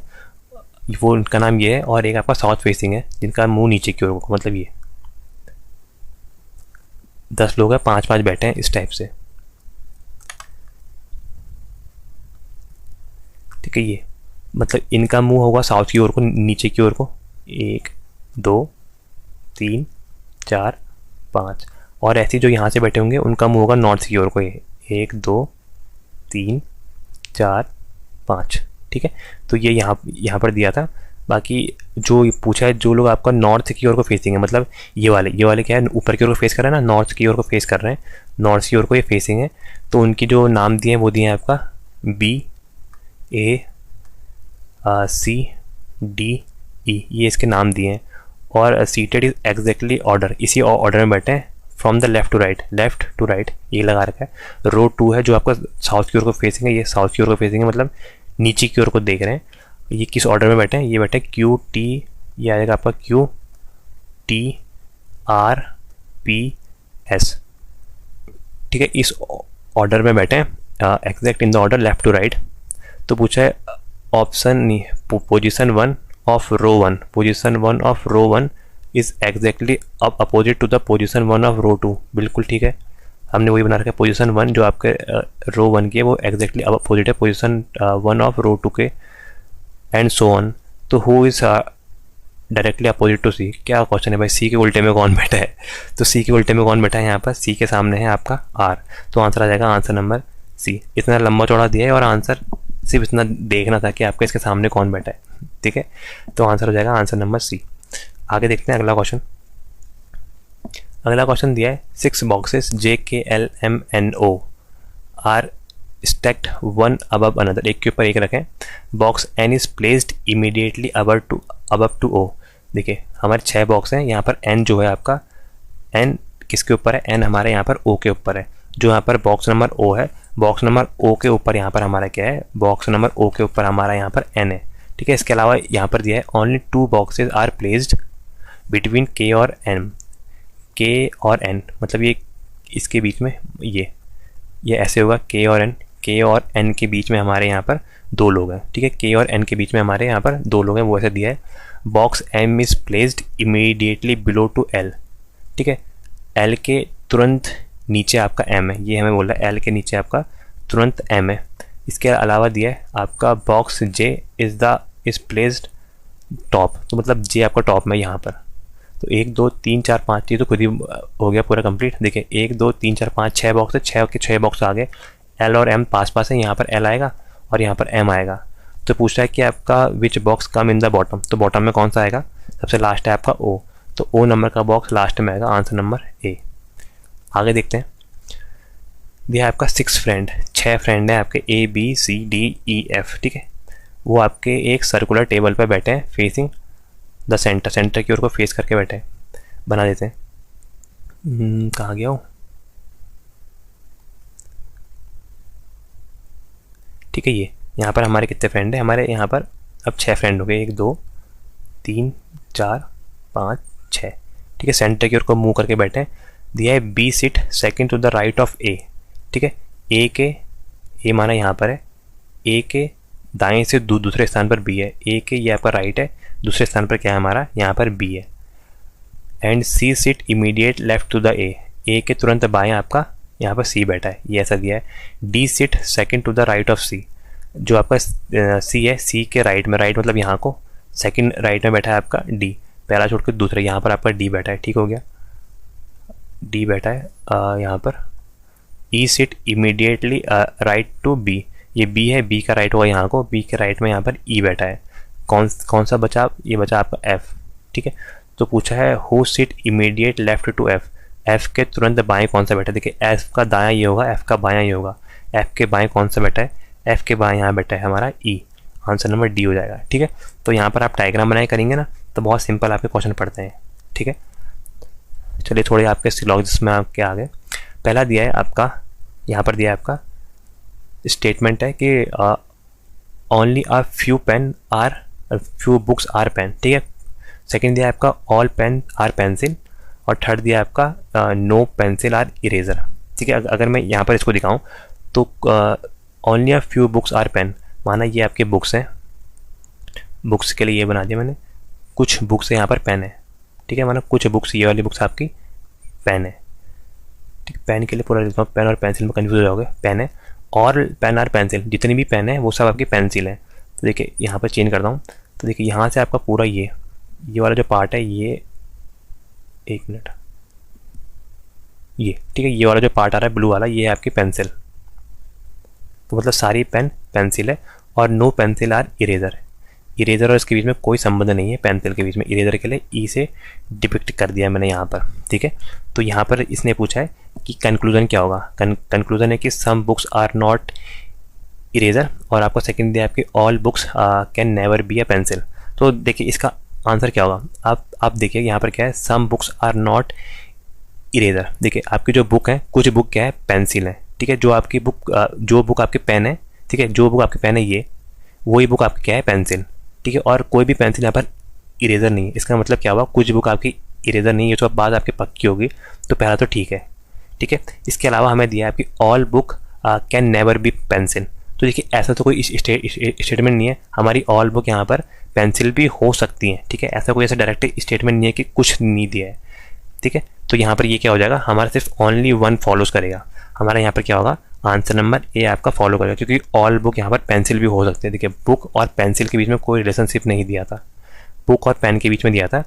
वो उनका नाम ये है। और एक आपका साउथ फेसिंग है जिनका मुंह नीचे की ओर को, मतलब ये 10 लोग हैं, 5 5 बैठे हैं इस टाइप से, ठीक है। ये मतलब इनका मुंह होगा साउथ की ओर को, नीचे की ओर को, 1 2 3 4 5। और ऐसे जो यहाँ से बैठे होंगे उनका मुंह होगा नॉर्थ की ओर को, 1 2 3 4 5, ठीक है। तो ये यहाँ पर दिया था। बाकी जो पूछा है, जो लोग आपका नॉर्थ की ओर को फेसिंग है, मतलब ये वाले क्या है, ऊपर की ओर को फेस कर रहे हैं ना, नॉर्थ की ओर को फेस कर रहे हैं, नॉर्थ की ओर को ये फेसिंग है। तो उनकी जो नाम दिए हैं वो दिए हैं आपका बी ए सी डी ई, ये इसके नाम दिए हैं। और सीटेड इज एग्जैक्टली ऑर्डर, इसी ऑर्डर में बैठे हैं, from the left to right ये लगा रखा है। रो 2 है जो आपका साउथ की ओर को फेसिंग है, ये साउथ की ओर को फेसिंग है, मतलब नीचे की ओर को देख रहे हैं। ये किस ऑर्डर में बैठे हैं, ये बैठे क्यू टी, ये आएगा आपका Q T R P S, ठीक है। इस ऑर्डर में बैठे हैं, exact in the order left to right. तो पूछा है ऑप्शन नहीं, position 1 of row 1, position 1 of row 1 is exactly opposite to the position 1 of row 2, बिल्कुल ठीक है। हमने वही बना रखा है, पोजीशन 1 जो आपके रो 1 की है वो एग्जैक्टली अपोजिट है पोजीशन 1 ऑफ रो 2 के, एंड सो ऑन। तो who is directly opposite to C, क्या क्वेश्चन है भाई, सी के उल्टे में कौन बैठा है। तो सी के उल्टे में कौन बैठा है, यहाँ पर सी के सामने है आपका आर। तो आंसर आ जाएगा आंसर नंबर सी। इतना लंबा चौड़ा दिया है और आंसर सिर्फ इतना देखना था कि आपके इसके सामने कौन बैठा है, ठीक है। तो आंसर हो जाएगा आंसर नंबर सी। आगे देखते हैं अगला क्वेश्चन। अगला क्वेश्चन दिया है 6 boxes JKLMNO are stacked one above another, एक के ऊपर एक रखें। Box N is placed immediately above to O. देखिए हमारे 6 बॉक्स हैं, यहाँ पर एन जो है आपका, एन किसके ऊपर है, एन हमारे यहाँ पर ओ के ऊपर है। जो यहाँ पर बॉक्स नंबर ओ है, बॉक्स नंबर ओ के ऊपर यहाँ पर हमारा क्या है, बॉक्स नंबर ओ के ऊपर हमारा यहाँ पर एन है, ठीक है। इसके अलावा यहाँ पर दिया है only 2 boxes are placed between K और एन, के और एन मतलब ये इसके बीच में ये ऐसे होगा, के और एन के बीच में हमारे यहाँ पर 2 लोग हैं, ठीक है। के और एन के बीच में हमारे यहाँ पर 2 लोग हैं, वो ऐसे दिया है। Box M is placed immediately below to L, ठीक है। एल के तुरंत नीचे आपका एम है, ये हमें बोल रहा है एल के नीचे आपका तुरंत एम है। इसके अलावा दिया है आपका box J is placed top, तो मतलब जे आपका टॉप में यहाँ पर। तो 1 2 3 4 5 ये तो खुद ही हो गया पूरा कंप्लीट। देखिए 1 2 3 4 5 6 बॉक्स है, 6 के 6 बॉक्स आ गए। एल और एम पास पास है, यहाँ पर एल आएगा और यहाँ पर एम आएगा। तो पूछ रहा है कि आपका which box come in the bottom, तो बॉटम में कौन सा आएगा, सबसे लास्ट है आपका ओ, तो ओ नंबर का बॉक्स लास्ट में आएगा, आंसर नंबर ए। आगे देखते हैं। यह आपका 6 फ्रेंड है आपके A B C D E F, ठीक है। वो आपके एक सर्कुलर टेबल पर बैठे हैं फेसिंग द सेंटर की ओर को फेस करके बैठे हैं। बना देते हैं, कहाँ गया हूँ, ठीक है। ये यहाँ पर हमारे कितने फ्रेंड हैं, हमारे यहाँ पर अब 6 फ्रेंड हो गए, 1 2 3 4 5 6, ठीक है। सेंटर की ओर को मुंह करके बैठे हैं। दिया है B sit second to the right of A, ठीक है। ए माना यहाँ पर है, ए के दाएं से दूसरे स्थान पर बी है, ए के ये आपका राइट है, दूसरे स्थान पर क्या है हमारा, यहाँ पर बी है। And C sit immediate left to the A के तुरंत बाएं आपका यहाँ पर सी बैठा है, ये ऐसा दिया है। D sit second to the right of C, जो आपका सी है, सी के राइट में, राइट मतलब यहाँ को, सेकंड राइट में बैठा है आपका डी, पहला छोड़ के दूसरा, यहाँ पर आपका डी बैठा है, ठीक हो गया, डी बैठा है यहाँ पर। E sit immediately right to B, ये बी है, बी का राइट होगा यहाँ को, बी के राइट में यहाँ पर ई बैठा है। कौन सा बचा, ये बचा आपका एफ, ठीक है। तो पूछा है who sit immediate left to F, F के तुरंत बाएं कौन सा बैठा है। देखिए एफ का दायां ये होगा, एफ का बायां ये होगा, एफ के बाएं कौन सा बैठा है, एफ के बाएं यहाँ बैठा है हमारा ई, आंसर नंबर डी हो जाएगा, ठीक है। तो यहाँ पर आप डायग्राम बनाए करेंगे ना तो बहुत सिंपल आपके क्वेश्चन पढ़ते हैं, ठीक है। चलिए थोड़े आपके सिलॉजिज्म में आपके आ गए। पहला दिया है आपका, यहाँ पर दिया है आपका स्टेटमेंट है कि only a few pen are, few books are pen, ठीक है। सेकंड दिया है आपका ऑल पेन आर पेंसिल, और थर्ड दिया है आपका नो पेंसिल आर इरेजर, ठीक है। अगर मैं यहाँ पर इसको दिखाऊं तो only a few books are pen, माना ये आपके बुक्स हैं, बुक्स के लिए ये बना दिया मैंने, कुछ बुक्स यहाँ पर पेन है, ठीक है, माना कुछ बुक्स, ये वाली बुक्स आपकी पेन है, ठीक। पेन के लिए पूरा लिखता हूँ, पेन और पेंसिल में कन्फ्यूज हो जाओगे, पेन है, और पेन और पेंसिल, जितनी भी पेन है वो सब आपकी पेंसिल है। तो देखिए यहाँ पर चेंज करता हूँ, तो देखिए यहाँ से आपका पूरा ये वाला जो पार्ट है, ये एक मिनट, ये ठीक है, ये वाला जो पार्ट आ रहा है ब्लू वाला, ये है आपकी पेंसिल, तो मतलब सारी पेन पेंसिल है, और no pencil are eraser, eraser और इसके बीच में कोई संबंध नहीं है, पेंसिल के बीच में, इरेजर के लिए ई से डिपिक्ट कर दिया मैंने यहाँ पर, ठीक है। तो यहाँ पर इसने पूछा है कि कंक्लूजन क्या होगा, कंक्लूजन है कि some books are not eraser, और आपको सेकंड दिया आपकी all books can never be a pencil. तो देखिए इसका आंसर क्या होगा, आप देखिए यहाँ पर क्या है, some books are not eraser. देखिए आपकी जो बुक है, कुछ बुक क्या है, पेंसिल है, ठीक है। जो आपकी बुक जो बुक आपकी पेन है, ठीक है, जो बुक आपकी पेन है ये, वही बुक आपकी क्या है, पेंसिल, ठीक है। और कोई भी पेंसिल यहाँ पर इरेजर नहीं है, इसका मतलब क्या हुआ, कुछ बुक आपकी इरेजर नहीं है, तो अब बात आपकी पक्की होगी, तो पहला तो ठीक है, ठीक है। इसके अलावा हमें दिया है आपकी all book can never B pencil. तो देखिए ऐसा तो कोई स्टेटमेंट नहीं है, हमारी ऑल बुक यहाँ पर पेंसिल भी हो सकती है, ठीक है। ऐसा कोई ऐसा डायरेक्ट स्टेटमेंट नहीं है कि कुछ नहीं दिया है, ठीक है। तो यहाँ पर ये क्या हो जाएगा, हमारा सिर्फ ओनली वन फॉलोज करेगा, हमारा यहाँ पर क्या होगा, आंसर नंबर ए आपका फॉलो करेगा, क्योंकि ऑल बुक यहाँ पर पेंसिल भी हो सकते हैं। देखिए बुक और पेंसिल के बीच में कोई रिलेशनशिप नहीं दिया था, बुक और पेन के बीच में दिया था,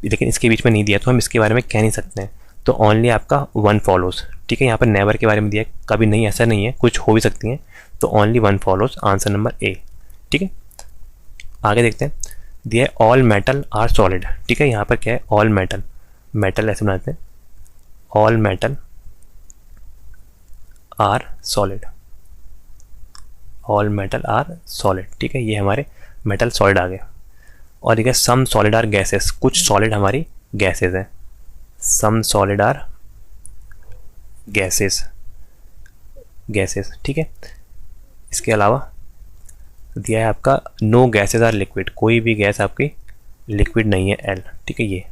लेकिन इसके बीच में नहीं दिया, तो हम इसके बारे में कह नहीं सकते हैं। तो ओनली आपका वन फॉलोज, ठीक है। यहाँ पर नेवर के बारे में दिया, कभी नहीं, ऐसा नहीं है, कुछ हो भी सकती हैं, तो only one follows, answer number A, ठीक है। आगे देखते हैं, दिया है ऑल मेटल आर सॉलिड, ठीक है। यहाँ पर क्या है, ऑल मेटल, मेटल ऐसे बनाते हैं, all metal are solid, all metal are solid, ठीक है। ये हमारे मेटल सॉलिड आ गए। और देखिए सम सॉलिड आर गैसेस, कुछ सॉलिड हमारी गैसेस हैं, some solid are gases, gases, ठीक है। इसके अलावा दिया है आपका नो गैसेस आर लिक्विड, कोई भी गैस आपकी लिक्विड नहीं है, एल, ठीक है। ये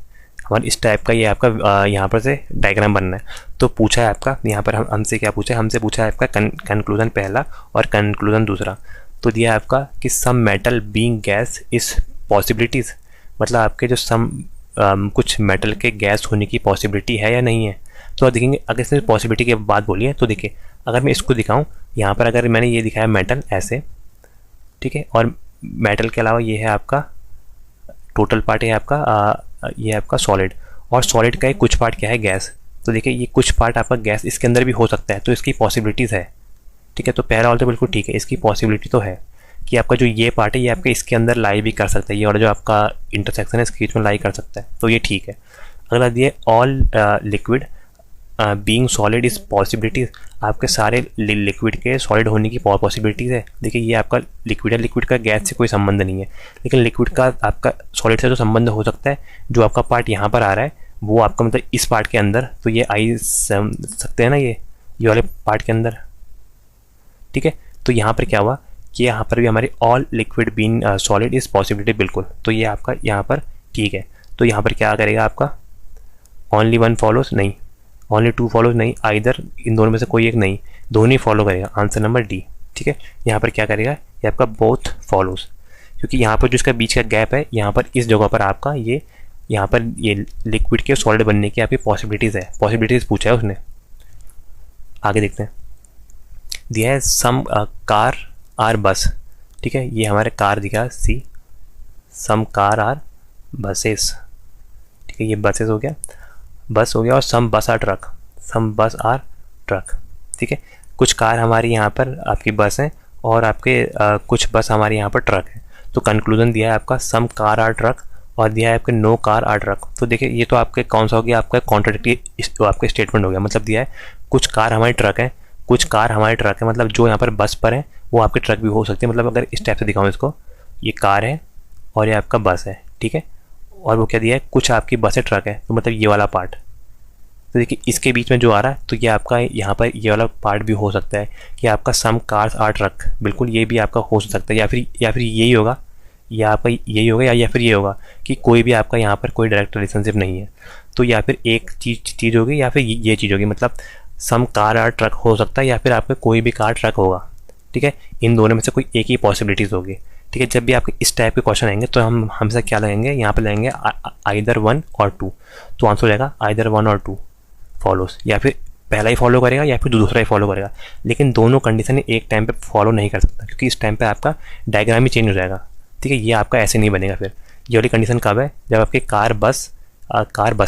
हमारे इस टाइप का ये आपका यहाँ पर से डायग्राम बनना है। तो पूछा है आपका यहाँ पर हमसे क्या पूछा है, हमसे पूछा है आपका कंक्लूजन पहला और कंक्लूजन दूसरा। तो दिया है आपका कि सम मेटल बीइंग गैस इस पॉसिबिलिटीज़, मतलब आपके जो सम कुछ मेटल के गैस होने की पॉसिबिलिटी है या नहीं है। तो आप देखेंगे अगर इसने पॉसिबिलिटी की बात बोली है, तो देखिए अगर मैं इसको दिखाऊं, यहाँ पर अगर मैंने ये दिखाया मेटल ऐसे, ठीक है, और मेटल के अलावा ये है आपका टोटल पार्ट है आपका ये आपका सॉलिड, और सॉलिड का एक कुछ पार्ट क्या है, गैस। तो देखिए ये कुछ पार्ट आपका गैस इसके अंदर भी हो सकता है, तो इसकी पॉसिबिलिटीज़ है, ठीक है। तो पहला वाला तो बिल्कुल ठीक है, इसकी पॉसिबिलिटी तो है कि आपका जो ये पार्ट है ये आपके इसके अंदर लाई भी कर सकता है, ये और जो आपका इंटरसेक्शन है इसके बीच में लाई कर सकता है, तो ये ठीक है। अगला दिए all liquid being solid is possibilities, आपके सारे लिक्विड के सॉलिड होने की पॉसिबिलिटीज़ है। देखिए ये आपका लिक्विड है, लिक्विड का गैस से कोई संबंध नहीं है, लेकिन लिक्विड का आपका सॉलिड से तो संबंध हो सकता है। जो आपका पार्ट यहाँ पर आ रहा है वो आपका मतलब इस पार्ट के अंदर, तो ये आई सकते हैं ना, ये वाले पार्ट के अंदर, ठीक है। तो यहाँ पर क्या हुआ कि यहाँ पर भी हमारी all liquid being solid is possibility, बिल्कुल, तो ये आपका यहाँ पर ठीक है। तो यहाँ पर क्या करेगा आपका, ओनली वन फॉलोज नहीं, ओनली टू फॉलोज नहीं, आइदर इन दोनों में से कोई एक नहीं, दोनों ही फॉलो करेगा, आंसर नंबर डी, ठीक है। यहाँ पर क्या करेगा, ये आपका बोथ फॉलोज, क्योंकि यहाँ पर जो इसका बीच का गैप है, यहाँ पर इस जगह पर आपका ये यहाँ पर ये लिक्विड के सॉलिड बनने की आपकी पॉसिबिलिटीज़ है, पॉसिबिलिटीज़ पूछा है उसने। आगे देखते हैं, दिया है सम कार आर बस, ठीक है, ये हमारे कार दिखा सी, सम कार आर बसेस, ठीक है, ये बसेस हो गया, बस हो गया, और सम बस आर ट्रक, सम बस आर ट्रक, ठीक है, कुछ कार हमारी यहाँ पर आपकी बस हैं और आपके कुछ बस हमारे यहाँ पर ट्रक है। तो कंक्लूजन दिया है आपका सम कार आर ट्रक, और दिया है आपके नो कार आर ट्रक। तो देखिए ये तो आपके कौन सा हो गया, आपका कॉन्ट्राडिक्टरी तो आपका स्टेटमेंट हो गया। मतलब दिया है कुछ कार हमारी ट्रक है, कुछ कार हमारे ट्रक है, मतलब जो यहाँ पर बस पर है वो आपके ट्रक भी हो सकते हैं। मतलब अगर इस टाइप से दिखाऊँ इसको, ये कार है और ये आपका बस है, ठीक है, और वो क्या दिया है, कुछ आपकी बस है ट्रक है, तो मतलब ये वाला पार्ट। तो देखिए इसके बीच में जो आ रहा है, तो ये आपका यहाँ पर ये वाला पार्ट भी हो सकता है कि आपका सम कार्स आर ट्रक, बिल्कुल ये भी आपका हो सकता है, या फिर यही होगा, या आपका यही होगा, या फिर ये होगा कि कोई भी आपका यहाँ पर कोई डायरेक्ट रिलेशनशिप नहीं है। तो या फिर एक चीज़ होगी या फिर ये चीज़ होगी, मतलब सम कार आर ट्रक हो सकता है, या फिर आपका कोई भी कार ट्रक होगा, ठीक है, इन दोनों में से कोई एक ही पॉसिबिलिटीज़ होगी, ठीक है। जब भी आपके इस टाइप के क्वेश्चन आएंगे तो हम हमेशा क्या लगेंगे, यहाँ पर लगेंगे आइदर 1 और 2, तो आंसर हो जाएगा आइदर 1 और 2 फॉलोस, या फिर पहला ही फॉलो करेगा या फिर दूसरा ही फॉलो करेगा, लेकिन दोनों कंडीशन एक टाइम पे फॉलो नहीं कर सकता, क्योंकि इस टाइम पे आपका डायग्राम ही चेंज हो जाएगा, ठीक है, ये आपका ऐसे नहीं बनेगा। फिर ये वाली कंडीशन कब है, जब आपकी कार बस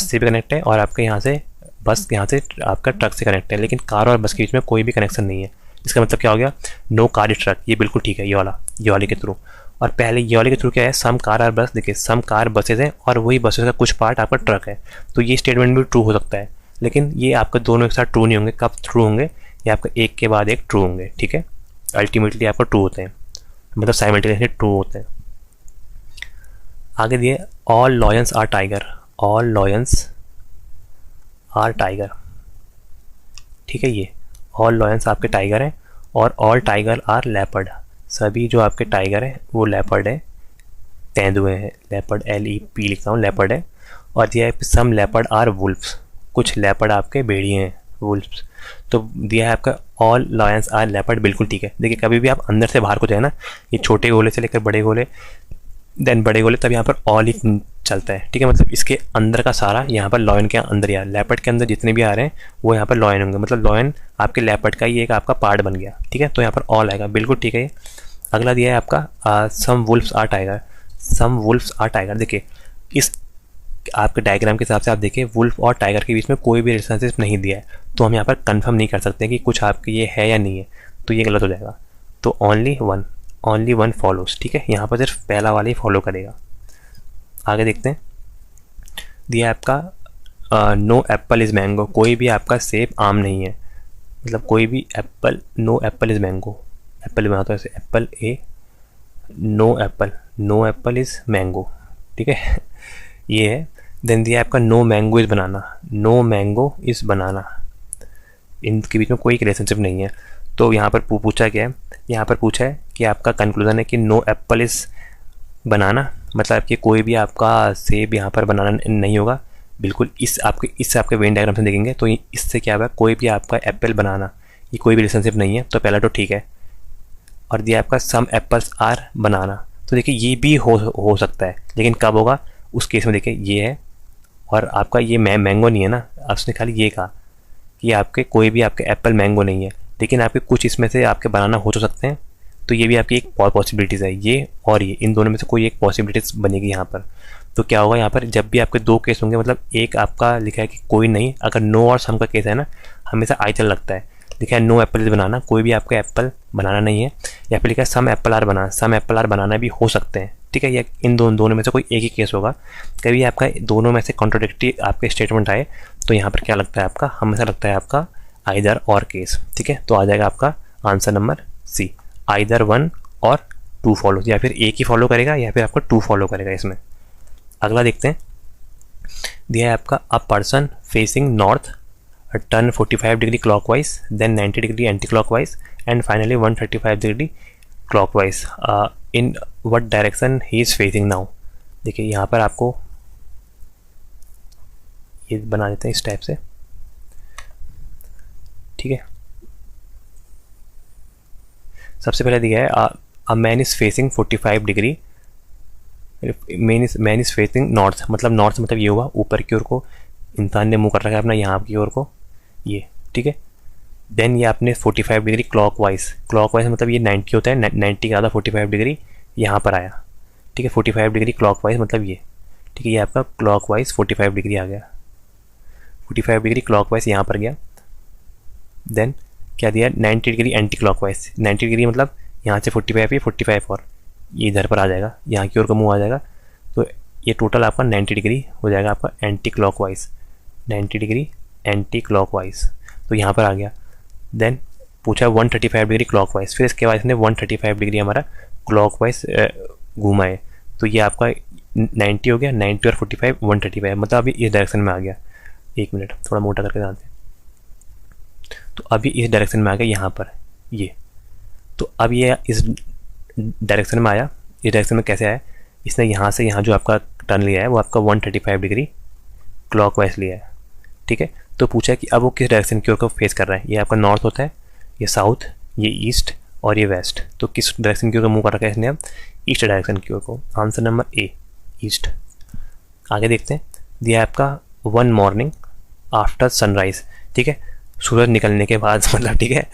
से भी कनेक्ट है और आपके यहाँ से आपका ट्रक से कनेक्ट है, लेकिन कार और बस के बीच में कोई भी कनेक्शन नहीं है। इसका मतलब क्या हो गया, नो कार इज ट्रक, ये बिल्कुल ठीक है, ये वाले के थ्रू। और पहले ये वाले के थ्रू क्या है, सम कार आर बस, देखिए सम कार बसेज हैं और वही बसेज का कुछ पार्ट आपका ट्रक है, तो ये स्टेटमेंट भी ट्रू हो सकता है, लेकिन ये आपके दोनों एक साथ ट्रू नहीं होंगे। कब ट्रू होंगे, ये आपका एक के बाद एक ट्रू होंगे, ठीक है, अल्टीमेटली आपका ट्रू होते हैं, मतलब साइमल्टेनियसली ट्रू होते हैं। आगे दिए all lions are tiger, all lions are tiger, ठीक है, ये ऑल लॉयंस आपके टाइगर हैं और ऑल टाइगर आर लेपर्ड, सभी जो आपके टाइगर हैं वो लेपर्ड है, तेंदुए हैं, लेपर्ड LEP लिखता हूँ, लेपर्ड है। और दिया है सम लेपर्ड आर वुल्फ्स, कुछ लेपर्ड आपके भेड़िए हैं, वुल्फ्स। तो दिया है आपका ऑल लॉयंस आर लेपर्ड, बिल्कुल ठीक है। देखिए कभी भी आप अंदर से बाहर को जाए ना, ये छोटे गोले से लेकर बड़े गोले, देन बड़े गोले, तब यहाँ पर ऑल ही चलता है, ठीक है, मतलब इसके अंदर का सारा यहाँ पर लॉयन के अंदर ही आ, लेपर्ड के अंदर जितने भी आ रहे हैं वो यहाँ पर लॉयन होंगे, मतलब लॉयन आपके लेपर्ड का ही एक आपका पार्ट बन गया, ठीक है, तो यहाँ पर ऑल आएगा, बिल्कुल ठीक है ये। अगला दिया है आपका some wolfs are tiger, some wolfs are tiger. देखिए इस आपके डायग्राम के हिसाब से आप देखिए वुल्फ और टाइगर के बीच में कोई भी रिलेशनशिप नहीं दिया है, तो हम यहाँ पर कंफर्म नहीं कर सकते कि कुछ आपके ये है या नहीं है, तो ये गलत हो जाएगा। तो ओनली वन फॉलोस, ठीक है, यहाँ पर सिर्फ पहला वाला ही फॉलो करेगा। आगे देखते हैं, दिया है आपका नो एप्पल इज़ मैंगो, कोई भी आपका सेब आम नहीं है, मतलब कोई भी apple, no apple is mango, apple बनाता है ऐसे apple A, no apple is mango, ठीक है, ये है। देन दिया है आपका no mango is banana, no mango is banana, इनके बीच में कोई रिलेशनशिप नहीं है। तो यहाँ पर पूछा क्या है, यहाँ पर पूछा है कि आपका कंक्लूजन है कि नो एप्पल इज़ बनाना, मतलब कि कोई भी आपका सेब यहाँ पर बनाना नहीं होगा, बिल्कुल इस आपके वेन डायग्राम से देखेंगे तो इससे क्या होगा, कोई भी आपका एप्पल बनाना, ये कोई भी रिलेशनशिप नहीं है, तो पहला तो ठीक है। और दिया आपका सम एप्पल्स आर बनाना, तो देखिए ये भी हो सकता है, लेकिन कब होगा, उस केस में देखिए ये है और आपका ये मैंगो नहीं है ना, उसने खाली ये कहा कि आपके कोई भी आपके एप्पल मैंगो नहीं है, लेकिन आपके कुछ इसमें से आपके बनाना हो तो सकते हैं, तो ये भी आपकी एक पॉसिबिलिटीज़ है, ये और ये, इन दोनों में से कोई एक पॉसिबिलिटीज़ बनेगी यहाँ पर। तो क्या होगा यहाँ पर, जब भी आपके दो केस होंगे, मतलब एक आपका लिखा है कि कोई नहीं, अगर नो और सम का केस है ना, हमेशा आई चल लगता है, लिखा है नो एप्पल इज बनाना, कोई भी आपका एप्पल बनाना नहीं है, या फिर लिखा है some apple are banana, some apple are banana भी हो सकते हैं, ठीक है, या इन दोनों में से कोई एक ही केस होगा। कभी आपका दोनों में से कॉन्ट्रोडिक्टरी आपके स्टेटमेंट आए तो यहाँ पर क्या लगता है आपका, हमेशा लगता है आपका आइदर और केस, ठीक है, तो आ जाएगा आपका आंसर नंबर सी, आइदर 1 और 2 फॉलो, या फिर एक ही फॉलो करेगा या फिर आपका 2 फॉलो करेगा इसमें। अगला देखते हैं, दिया है आपका a person facing north turn 45 degree clockwise, then 90 degree anti clockwise and finally 135 degree clockwise, in what direction he is facing now. देखिए यहाँ पर आपको ये बना देते हैं इस टाइप से, ठीक है। सबसे पहले दिया है a man is facing 45 degree man is facing north, मतलब नॉर्थ मतलब ये हुआ ऊपर की ओर को इंसान ने मुँह कर रखा है अपना यहाँ की ओर को, ये ठीक है। देन ये आपने 45 डिग्री क्लॉकवाइज मतलब ये 90 होता है, 90 का आधा 45 डिग्री यहाँ पर आया, ठीक है। 45 डिग्री क्लॉकवाइज मतलब ये, ठीक है, ये आपका क्लॉकवाइज 45 डिग्री आ गया, 45 डिग्री क्लॉकवाइज यहाँ पर गया। देन क्या दिया, 90 डिग्री एंटी क्लॉकवाइज, 90 डिग्री मतलब यहाँ से 45 ये 45 और ये इधर पर आ जाएगा, यहाँ की ओर का मुँह आ जाएगा। तो ये टोटल आपका 90 डिग्री हो जाएगा आपका anti clockwise, 90 degree anti clockwise, तो यहाँ पर आ गया। देन पूछा 135 डिग्री क्लॉकवाइज, फिर इसके बाद इसने 135 डिग्री हमारा क्लॉकवाइज घूमा है, तो ये आपका 90 हो गया, 90 और 45 135, मतलब अभी इस डायरेक्शन में आ गया। एक मिनट थोड़ा मोटा करके डालते हैं, तो अभी इस डायरेक्शन में आ गया यहाँ पर ये। तो अब ये इस डायरेक्शन में आया, इस डायरेक्शन में कैसे आया, इसने यहाँ से यहाँ जो आपका टर्न लिया है वो आपका 135 डिग्री क्लॉकवाइज लिया है, ठीक है। तो पूछा कि अब वो किस डायरेक्शन की ओर को फेस कर रहा है, ये आपका नॉर्थ होता है, ये साउथ, ये ईस्ट और ये वेस्ट, तो किस डायरेक्शन की ओर मुँह कर रखा है इसने अब, ईस्ट डायरेक्शन की ओर को। Answer number A east. आगे देखते हैं, दिया है आपका 1 मॉर्निंग आफ्टर सनराइज, ठीक है, सूरज निकलने के बाद मतलब, ठीक है,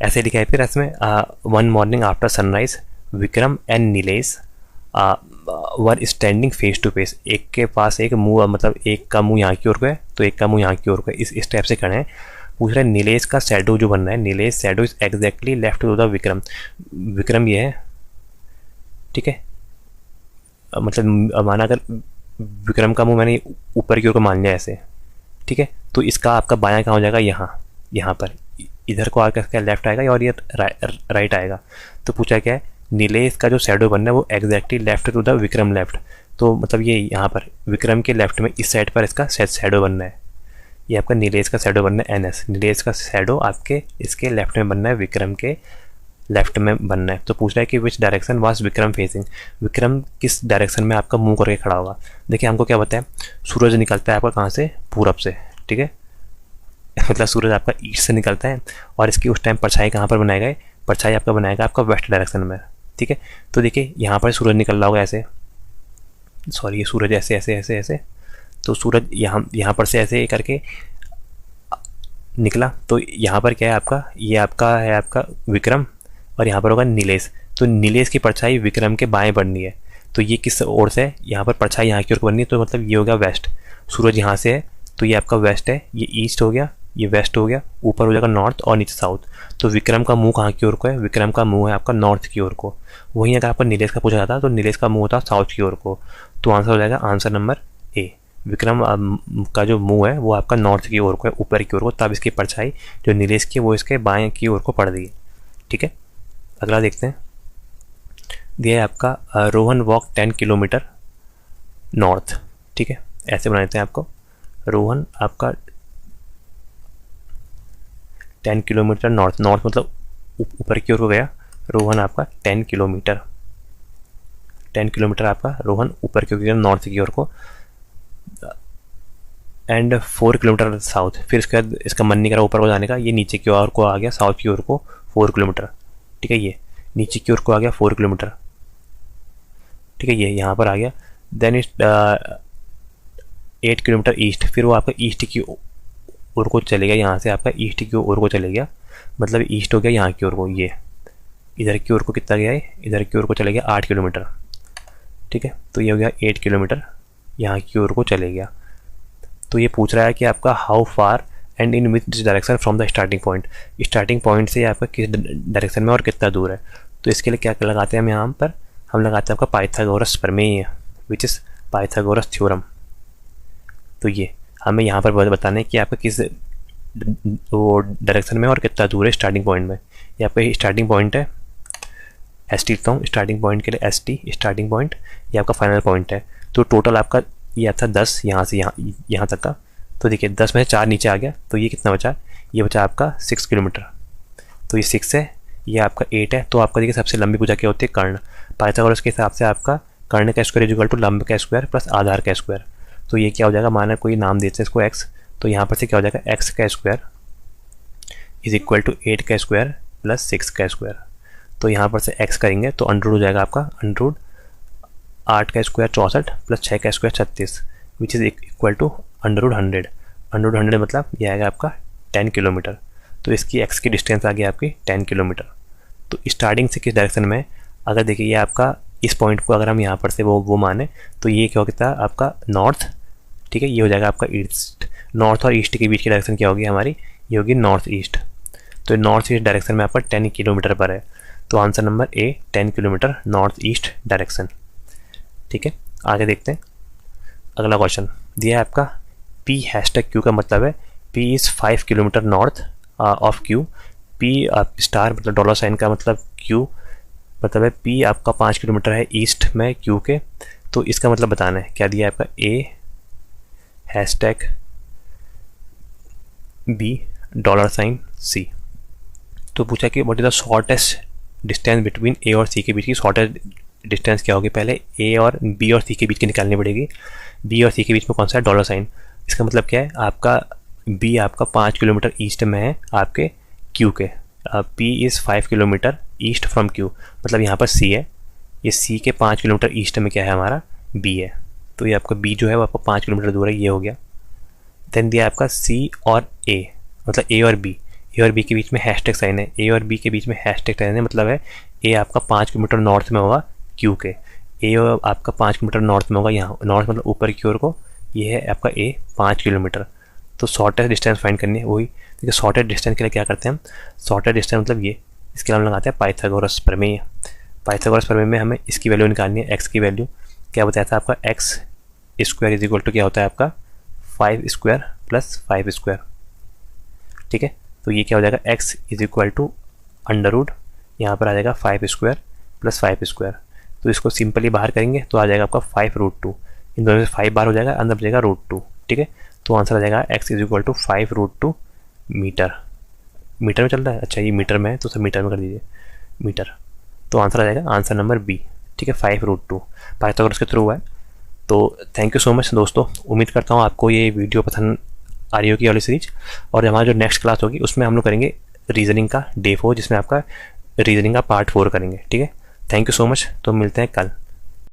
ऐसे लिखा है फिर इसमें 1 morning after sunrise Vikram and Nilesh were standing face to face, एक के पास एक मुंह, मतलब एक का मुंह यहाँ की ओर को है तो एक का मुंह यहाँ की ओर को है, इस टाइप से खड़े हैं। पूछ रहा है नीलेश का शैडो जो बन रहा है, Nilesh shadow is exactly left to the Vikram, Vikram ये है, ठीक है, मतलब माना अगर विक्रम का मुंह मैंने ऊपर की ओर को मान लिया ऐसे, ठीक है, तो इसका आपका बायां कहाँ हो जाएगा, यहाँ पर, इधर को आकर क्या लेफ्ट आएगा और ये राइट आएगा। तो पूछा क्या है, नीलेश का जो शैडो बनना है वो exactly left to the Vikram left, तो मतलब ये यहाँ पर विक्रम के लेफ्ट में इस साइड पर इसका शैडो बनना है, ये आपका नीलेश का शैडो बनना है NS, नीलेश का शैडो आपके इसके लेफ्ट में बनना है, विक्रम के लेफ्ट में बनना है। तो पूछ रहा है कि which direction was Vikram facing, Vikram किस डायरेक्शन में आपका मुंह करके खड़ा होगा। देखिए हमको क्या बताया, सूरज निकलता है आपका कहाँ से, पूरब से, ठीक है, मतलब सूरज आपका ईस्ट से निकलता है और इसकी उस टाइम परछाई कहाँ पर बनाएगा, परछाई आपका बनाएगा आपका वेस्ट डायरेक्शन में, ठीक है। तो देखिए यहाँ पर सूरज निकल रहा होगा ऐसे, सॉरी ये सूरज ऐसे ऐसे ऐसे ऐसे, तो सूरज यहाँ पर से ऐसे करके निकला, तो यहाँ पर क्या है आपका, ये आपका है आपका विक्रम और यहाँ पर होगा नीलेश, तो नीलेश की परछाई विक्रम के बाएं बननी है, तो ये किस ओर से है, यहाँ पर परछाई यहाँ की ओर बननी है, तो मतलब ये हो गया वेस्ट, सूरज यहाँ से है तो ये आपका वेस्ट है, ये ईस्ट हो गया, ये वेस्ट हो गया, ऊपर हो जाएगा नॉर्थ और नीचे साउथ। तो विक्रम का मुंह कहाँ की ओर को है, विक्रम का मुंह है आपका नॉर्थ की ओर को। वहीं अगर आपका नीलेश का पूछा जाता तो नीलेश का मुंह होता साउथ की ओर को। तो आंसर हो जाएगा आंसर नंबर ए, विक्रम का जो मुंह है वो आपका नॉर्थ की ओर को है, ऊपर की ओर को, तब इसकी परछाई जो नीलेश की वो इसके बाएं की ओर को पड़ रही है, ठीक है। अगला देखते हैं, दिया है आपका रोहन वॉक 10 किलोमीटर नॉर्थ, ठीक है, ऐसे बना देते हैं आपको, रोहन आपका 10 किलोमीटर नॉर्थ, नॉर्थ मतलब ऊपर की ओर को गया, रोहन आपका 10 किलोमीटर, 10 किलोमीटर आपका रोहन ऊपर की ओर गया नॉर्थ की ओर को, एंड 4 किलोमीटर साउथ, फिर इसके बाद इसका मन नहीं करा ऊपर को जाने का, ये नीचे की ओर को आ गया साउथ की ओर को 4 किलोमीटर, ठीक है, ये नीचे की ओर को आ गया 4 किलोमीटर, ठीक है, ये यहाँ पर आ गया। देन इस 8 किलोमीटर ईस्ट, फिर वो आपका ईस्ट की ओर को चलेगा, यहाँ से आपका ईस्ट की ओर को चले गया, मतलब ईस्ट हो गया यहाँ की ओर को, ये इधर की ओर को कितना गया है, इधर की ओर को चले गया 8 किलोमीटर, ठीक है, तो ये हो गया 8 किलोमीटर यहाँ की ओर को चले गया। तो ये पूछ रहा है कि आपका how far and in which direction from the starting point, starting point से आपका किस डायरेक्शन में और कितना दूर है। तो इसके लिए क्या लगाते हैं हम यहाँ पर, हम लगाते हैं आपका पाइथागोरस प्रमेय, विच इज़ पाइथागोरस थ्योरम। तो ये हमें यहाँ पर बताना है कि आपका किस वो डायरेक्शन में और कितना दूर है स्टार्टिंग पॉइंट में। ये आपका स्टार्टिंग पॉइंट है, एस टी लिखता हूँ स्टार्टिंग पॉइंट के लिए, एस टी स्टार्टिंग पॉइंट, ये आपका फाइनल पॉइंट है। तो टोटल आपका ये था 10 यहाँ से यहाँ तक का, तो देखिए 10 में 4 नीचे आ गया, तो ये कितना बचा, ये बचा आपका 6 किलोमीटर, तो ये 6 है, ये आपका 8 है। तो आपका देखिए सबसे लंबी भुजा क्या होती है, कर्ण, पाइथागोरस के हिसाब से आपका कर्ण का स्क्वायर इक्वल टू लंब का स्क्वायर प्लस आधार का स्क्वायर। तो ये क्या हो जाएगा, माना कोई नाम देते हैं इसको x, तो यहाँ पर से क्या हो जाएगा x का स्क्वायर इज इक्वल टू 8 का स्क्वायर प्लस 6 का स्क्वायर। तो यहाँ पर से x करेंगे तो अंडर रूट हो जाएगा आपका अंडर रूट 8 का स्क्वायर 64 प्लस 6 का square 36 which is equal to under root 100। Under root 100 मतलब ये आएगा आपका 10 किलोमीटर। तो इसकी एक्स की डिस्टेंस आ गई आपकी 10 किलोमीटर। तो स्टार्टिंग से किस डायरेक्शन में, अगर देखिए ये आपका इस पॉइंट को अगर हम यहाँ पर से वो माने तो ये क्या होता है आपका नॉर्थ, ठीक है, ये हो जाएगा आपका ईस्ट। नॉर्थ और ईस्ट के बीच की डायरेक्शन क्या होगी हमारी, ये होगी नॉर्थ ईस्ट। तो नॉर्थ ईस्ट डायरेक्शन में आपका 10 किलोमीटर पर है। तो answer number A 10 kilometre north east direction. ठीक है, आगे देखते हैं। अगला क्वेश्चन दिया है आपका पी हैशटैग क्यू का मतलब है P is 5 kilometre north of Q. P star मतलब डॉलर साइन का मतलब क्यू मतलब है पी आपका 5 किलोमीटर है ईस्ट में क्यू के। तो इसका मतलब बताना है, क्या दिया है आपका A hashtag B dollar sign C. तो पूछा कि what is the shortest distance between A और सी के बीच की शॉर्टेस्ट डिस्टेंस क्या होगी, पहले ए और बी और सी के बीच की निकालनी पड़ेगी। बी और सी के बीच में कौन सा है, डॉलर साइन। इसका मतलब क्या है आपका बी आपका 5 किलोमीटर ईस्ट में है आपके क्यू के। P is 5 kilometre east from Q मतलब यहाँ पर सी है, ये सी के 5 किलोमीटर ईस्ट में क्या है हमारा बी है। तो ये आपका बी जो है वो आपको 5 किलोमीटर दूर है, ये हो गया। देन दिया आपका सी और ए मतलब ए और बी के बीच में हैशटैग साइन है। ए और बी के बीच में हैशटैग साइन है मतलब है ए आपका 5 किलोमीटर नॉर्थ में होगा क्यू के। ए आपका 5 किलोमीटर नॉर्थ में होगा, यहाँ नॉर्थ मतलब ऊपर की ओर को, ये है आपका ए 5 किलोमीटर। तो शॉर्टेस्ट डिस्टेंस फाइंड करनी है वही। देखिए शॉर्टेस्ट डिस्टेंस के लिए क्या करते हैं हम, शॉर्टेस्ट डिस्टेंस मतलब ये, इसके हम लगाते हैं पाइथागोरस प्रमेय। पाइथागोरस प्रमेय में हमें इसकी वैल्यू निकालनी है, एक्स की वैल्यू। क्या बताया था आपका X square is equal to क्या होता है आपका 5 स्क्वायर प्लस 5 स्क्वायर। ठीक है, तो ये क्या हो जाएगा X is equal to under root, यहाँ पर आ जाएगा 5 स्क्वायर प्लस 5 स्क्वायर। तो इसको सिंपली बाहर करेंगे तो आ जाएगा आपका 5√2। इन दोनों से 5 बार हो जाएगा, अंदर बचेगा √2। ठीक है, तो आंसर आ जाएगा X is equal to 5√2 meter. Meter में चल रहा है, अच्छा ये मीटर में है तो सब मीटर में कर दीजिए मीटर। तो आंसर आ जाएगा आंसर नंबर बी। ठीक है, 5√2 पाइथागोरस के थ्रू है। तो थैंक यू सो मच दोस्तों, उम्मीद करता हूँ आपको ये वीडियो पसंद आ रही होगी वाली सीरीज। और हमारा जो नेक्स्ट क्लास होगी उसमें हम लोग करेंगे रीजनिंग का डे 4, जिसमें आपका रीजनिंग का पार्ट 4 करेंगे। ठीक है, थैंक यू सो मच, तो मिलते हैं कल।